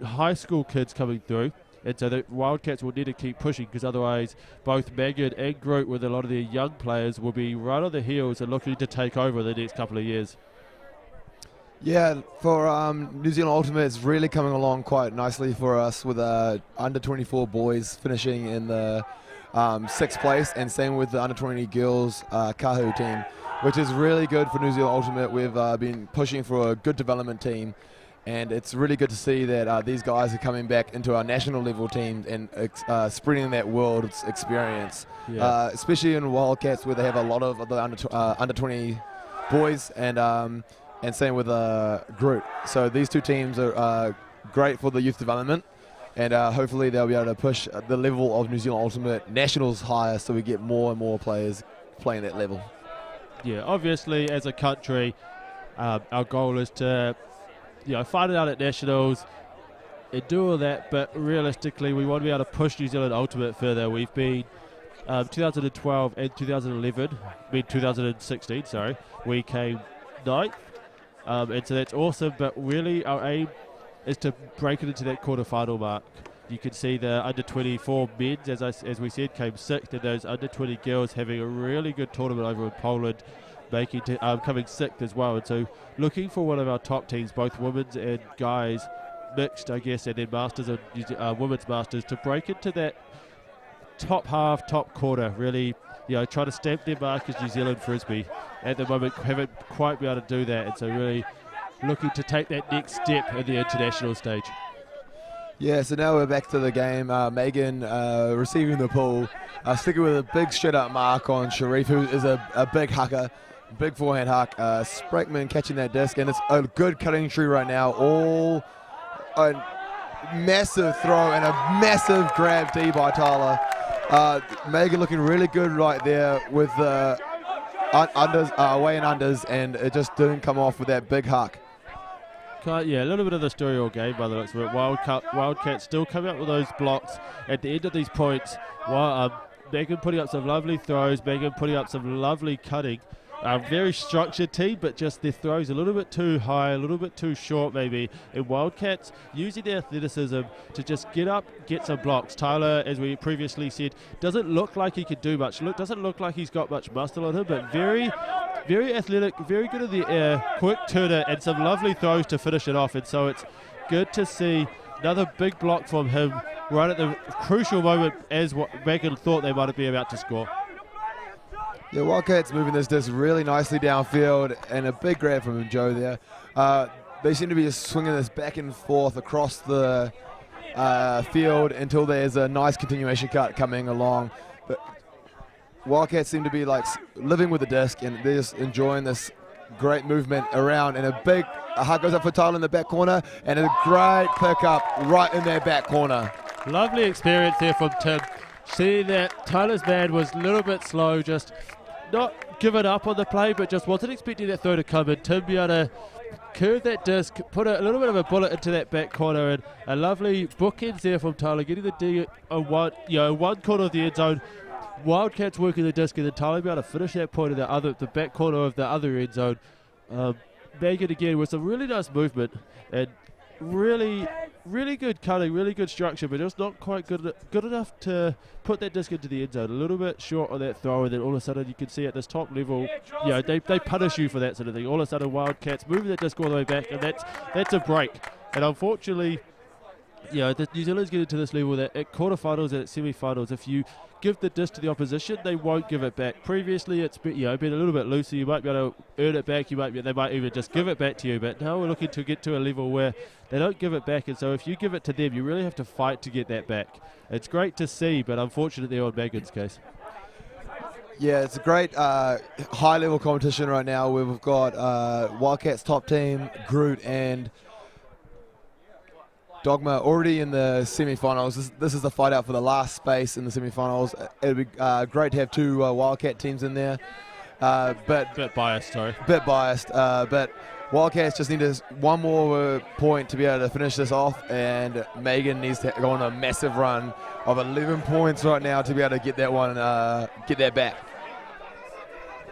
high school kids coming through. And so the Wildcats will need to keep pushing, because otherwise both Magon and Groot, with a lot of their young players, will be right on the heels and looking to take over the next couple of years. Yeah, for New Zealand Ultimate, it's really coming along quite nicely for us, with under 24 boys finishing in the 6th place, and same with the under 20 girls Kahu team, which is really good for New Zealand Ultimate. We've been pushing for a good development team, and it's really good to see that these guys are coming back into our national level team and spreading that world's experience, especially in Wildcats, where they have a lot of the under 20 boys, and same with Groot. So these two teams are great for the youth development, and hopefully they'll be able to push the level of New Zealand Ultimate Nationals higher, so we get more and more players playing that level. Yeah, obviously as a country, our goal is to fight it out at Nationals and do all that, but realistically we want to be able to push New Zealand Ultimate further. We've been 2012 and 2016, we came 9th. And so that's awesome, but really our aim is to break it into that quarter-final mark. You can see the under-24 men's, as we said, came 6th, and those under-20 girls having a really good tournament over in Poland, coming 6th as well. And so looking for one of our top teams, both women's and guys, mixed, I guess, and then masters and women's masters, to break into that top half, top quarter, really try to stamp their mark as New Zealand Frisbee. At the moment, haven't quite been able to do that, and so really looking to take that next step in the international stage. Yeah, so now we're back to the game. Magon receiving the ball, sticking with a big straight-up mark on Sharif, who is a big hucker, big forehand huck. Sprakeman catching that disc, and it's a good cutting tree right now. All a massive throw and a massive grab D by Tyler. Magon looking really good right there with the unders, away and unders, and it just didn't come off with that big huck. A little bit of the story all game by the looks of it. Wildcats still coming up with those blocks at the end of these points. Magon putting up some lovely throws, Magon putting up some lovely cutting. Very structured team, but just their throws a little bit too high, a little bit too short maybe. And Wildcats using their athleticism to just get up, get some blocks. Tyler, as we previously said, doesn't look like he could do much. Doesn't look like he's got much muscle on him, but very, very athletic, very good in the air, quick turner, and some lovely throws to finish it off. And so it's good to see another big block from him right at the crucial moment as what Magon thought they might be about to score. Yeah, Wildcats moving this disc really nicely downfield, and a big grab from Joe there. They seem to be just swinging this back and forth across the field until there's a nice continuation cut coming along. But Wildcats seem to be like living with the disc, and they're just enjoying this great movement around, and a big hug goes up for Tyler in the back corner, and a great pickup right in their back corner. Lovely experience there from Tim. Seeing that Tyler's man was a little bit slow, just not giving up on the play, but just wasn't expecting that throw to come in. Tim be able to curve that disc, put a little bit of a bullet into that back corner, and a lovely bookends there from Tyler, getting the D on one corner of the end zone. Wildcats working the disc, and then Tyler be able to finish that point in the back corner of the other end zone. Magon again with some really nice movement and really good cutting, really good structure, but just not quite good enough to put that disc into the end zone. A little bit short on that throw, and then all of a sudden you can see at this top level, they punish you for that sort of thing. All of a sudden Wildcats moving that disc all the way back, and that's a break. And unfortunately, the New Zealand's getting to this level that at quarterfinals and at semi-finals, if you give the disc to the opposition, they won't give it back. Previously, it's been a little bit looser. You might be able to earn it back. They might even just give it back to you. But now we're looking to get to a level where they don't give it back, and so if you give it to them, you really have to fight to get that back. It's great to see, but unfortunately on Magon's case. Yeah, it's a great high-level competition right now where we've got Wildcats top team, Groot, and Dogma already in the semi-finals. This is the fight out for the last space in the semi-finals. It would be great to have two Wildcat teams in there. Bit biased, sorry. Bit biased, but Wildcats just need one more point to be able to finish this off, and Magon needs to go on a massive run of 11 points right now to be able to get that one, get that back.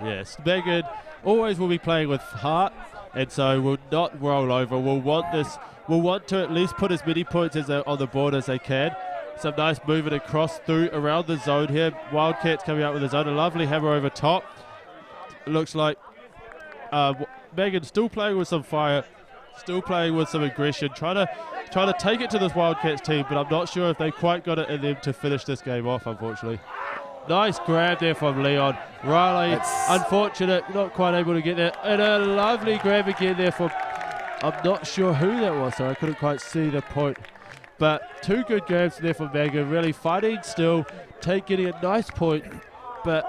Yes, Magon always will be playing with heart, and so will not roll over. We'll want to at least put as many points on the board as they can. some nice movement across through around the zone here. Wildcats coming out with the zone. A lovely hammer over top. It looks like Magon still playing with some fire, still playing with some aggression, trying to take it to this Wildcats team, but I'm not sure if they quite got it in them to finish this game off, unfortunately. Nice grab there from Leon. Riley, unfortunate, not quite able to get there. And a lovely grab again there from, I'm not sure who that was, so I couldn't quite see the point. But two good grabs there from Magon, really fighting still, getting a nice point. But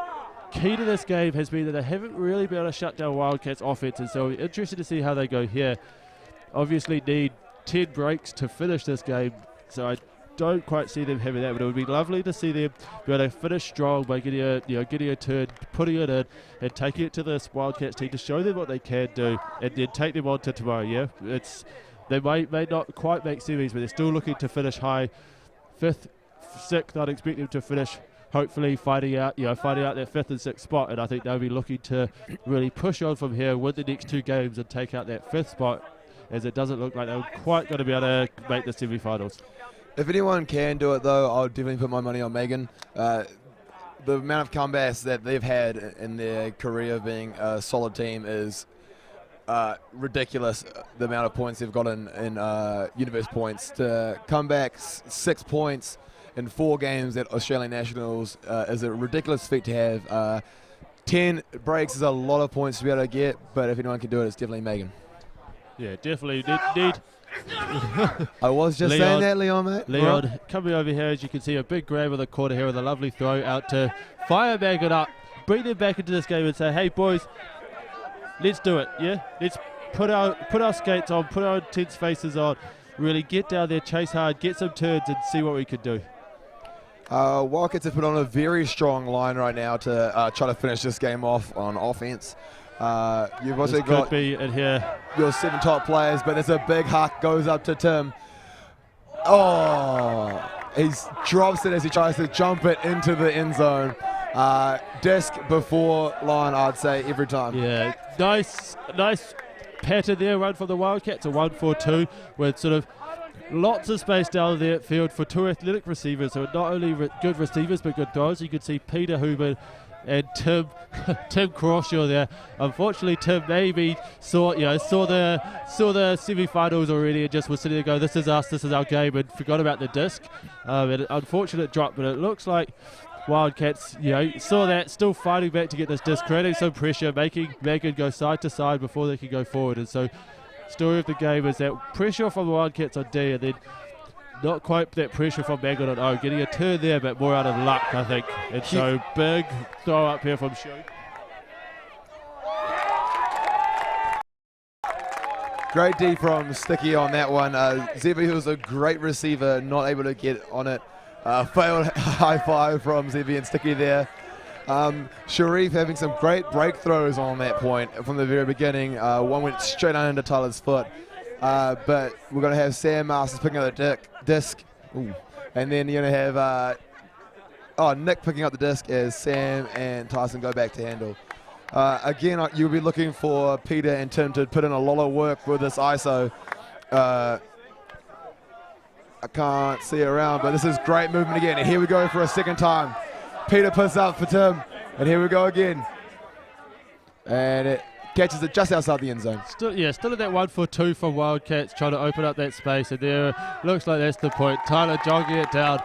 key to this game has been that they haven't really been able to shut down Wildcats' offense, and so interested to see how they go here. Obviously need 10 breaks to finish this game, so I don't quite see them having that, but it would be lovely to see them be able to finish strong by getting a turn, putting it in, and taking it to this Wildcats team to show them what they can do, and then take them on to tomorrow. Yeah, they may not quite make semis, but they're still looking to finish high, 5th, 6th. I'd expect them to finish, hopefully fighting out that 5th and 6th spot, and I think they'll be looking to really push on from here, win the next 2 games, and take out that 5th spot, as it doesn't look like they're quite going to be able to make the semi-finals. If anyone can do it, though, I'll definitely put my money on Magon. The amount of comebacks that they've had in their career being a solid team is ridiculous. The amount of points they've got in universe points. To come back 6 points in 4 games at Australian Nationals is a ridiculous feat to have. 10 breaks is a lot of points to be able to get, but if anyone can do it, it's definitely Magon. Yeah, definitely need. I was just saying that, Leon, mate. Leon right. Coming over here, as you can see, a big grab of the corner here with a lovely throw out to fire Magon up, bring them back into this game and say, hey, boys, let's do it, yeah? Let's put our skates on, put our intense faces on, really get down there, chase hard, get some turns, and see what we can do. Wildcats have put on a very strong line right now to try to finish this game off on offense. You've also got in here your 7 top players, but there's a big huck goes up to Tim. Oh, he drops it as he tries to jump it into the end zone. Disc before line, I'd say, every time. Yeah, nice pattern there, run from the Wildcats, a 1-4-2 with sort of lots of space down the field for 2 athletic receivers. So not only good receivers, but good throws. You could see Peter Huber and Tim Crawshaw there. Unfortunately, Tim maybe saw the semi-finals already and just was sitting there going, this is us, this is our game, and forgot about the disc. An unfortunate drop, but it looks like Wildcats, saw that, still fighting back to get this disc, creating some pressure, making Magon go side to side before they can go forward. And so, story of the game is that pressure from the Wildcats on D, and then not quite that pressure from Magon on O, getting a turn there, but more out of luck, I think. And so, big throw up here from Shu. Great D from Sticky on that one. Zevi, who was a great receiver, not able to get on it. Failed high five from Zevi and Sticky there. Sharif having some great breakthrows on that point from the very beginning. One went straight under Tyler's foot. But we're going to have Sam Masters picking up the disc. Ooh. And then you're going to have Nick picking up the disc as Sam and Tyson go back to handle. Again, you'll be looking for Peter and Tim to put in a lot of work with this ISO. I can't see it around, but this is great movement again. And here we go for a second time. Peter puts up for Tim, and here we go again. And it catches it just outside the end zone. Still at that 1-4-2 from Wildcats, trying to open up that space, and there looks like that's the point. Tyler jogging it down.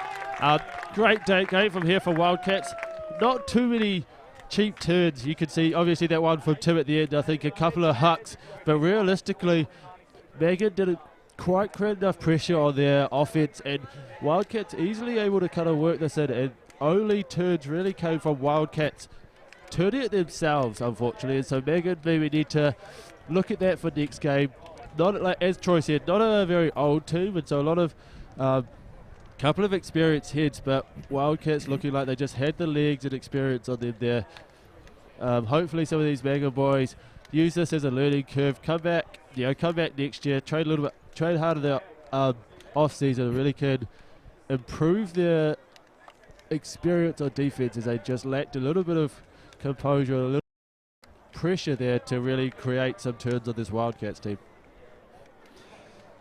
Great game from here for Wildcats. Not too many cheap turns. You can see obviously that one from Tim at the end, I think a couple of hucks, but realistically Magon didn't quite create enough pressure on their offense, and Wildcats easily able to kind of work this in, and only turns really came from Wildcats turning it themselves, unfortunately. And so Magon maybe need to look at that for next game. Not like, as Troy said, not a very old team, and so a lot of couple of experienced heads, but Wildcats looking like they just had the legs and experience on them there. Hopefully some of these Magon boys use this as a learning curve, come back next year, train hard in their off season, really can improve their experience on defense, as they just lacked a little bit of composure, a little pressure there to really create some turns on this Wildcats team.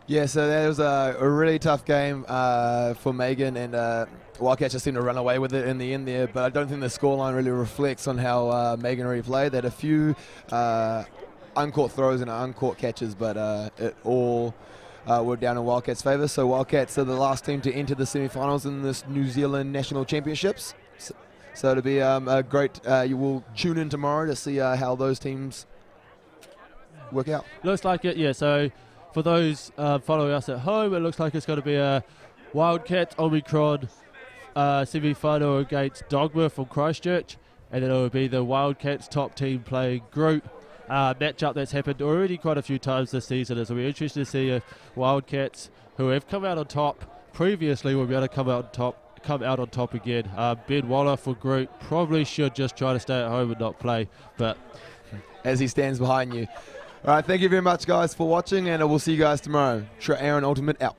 Yeah, so that was a really tough game for Magon, and Wildcats just seemed to run away with it in the end there, but I don't think the scoreline really reflects on how Magon really played. They had a few uncaught throws and uncaught catches, but it all were down in Wildcats' favour. So Wildcats are the last team to enter the semi-finals in this New Zealand National Championships. So it'll be a great, you will tune in tomorrow to see how those teams work out. Looks like it, yeah, so for those following us at home, it looks like it's going to be a Wildcats Omicron semi-final against Dogma from Christchurch, and then it will be the Wildcats top team playing group matchup that's happened already quite a few times this season. So we're interested to see if Wildcats, who have come out on top previously, will be able to come out on top again. Ben Waller for group probably should just try to stay at home and not play, but as he stands behind you. All right, thank you very much, guys, for watching, and we'll see you guys tomorrow. Aaron Ultimate out.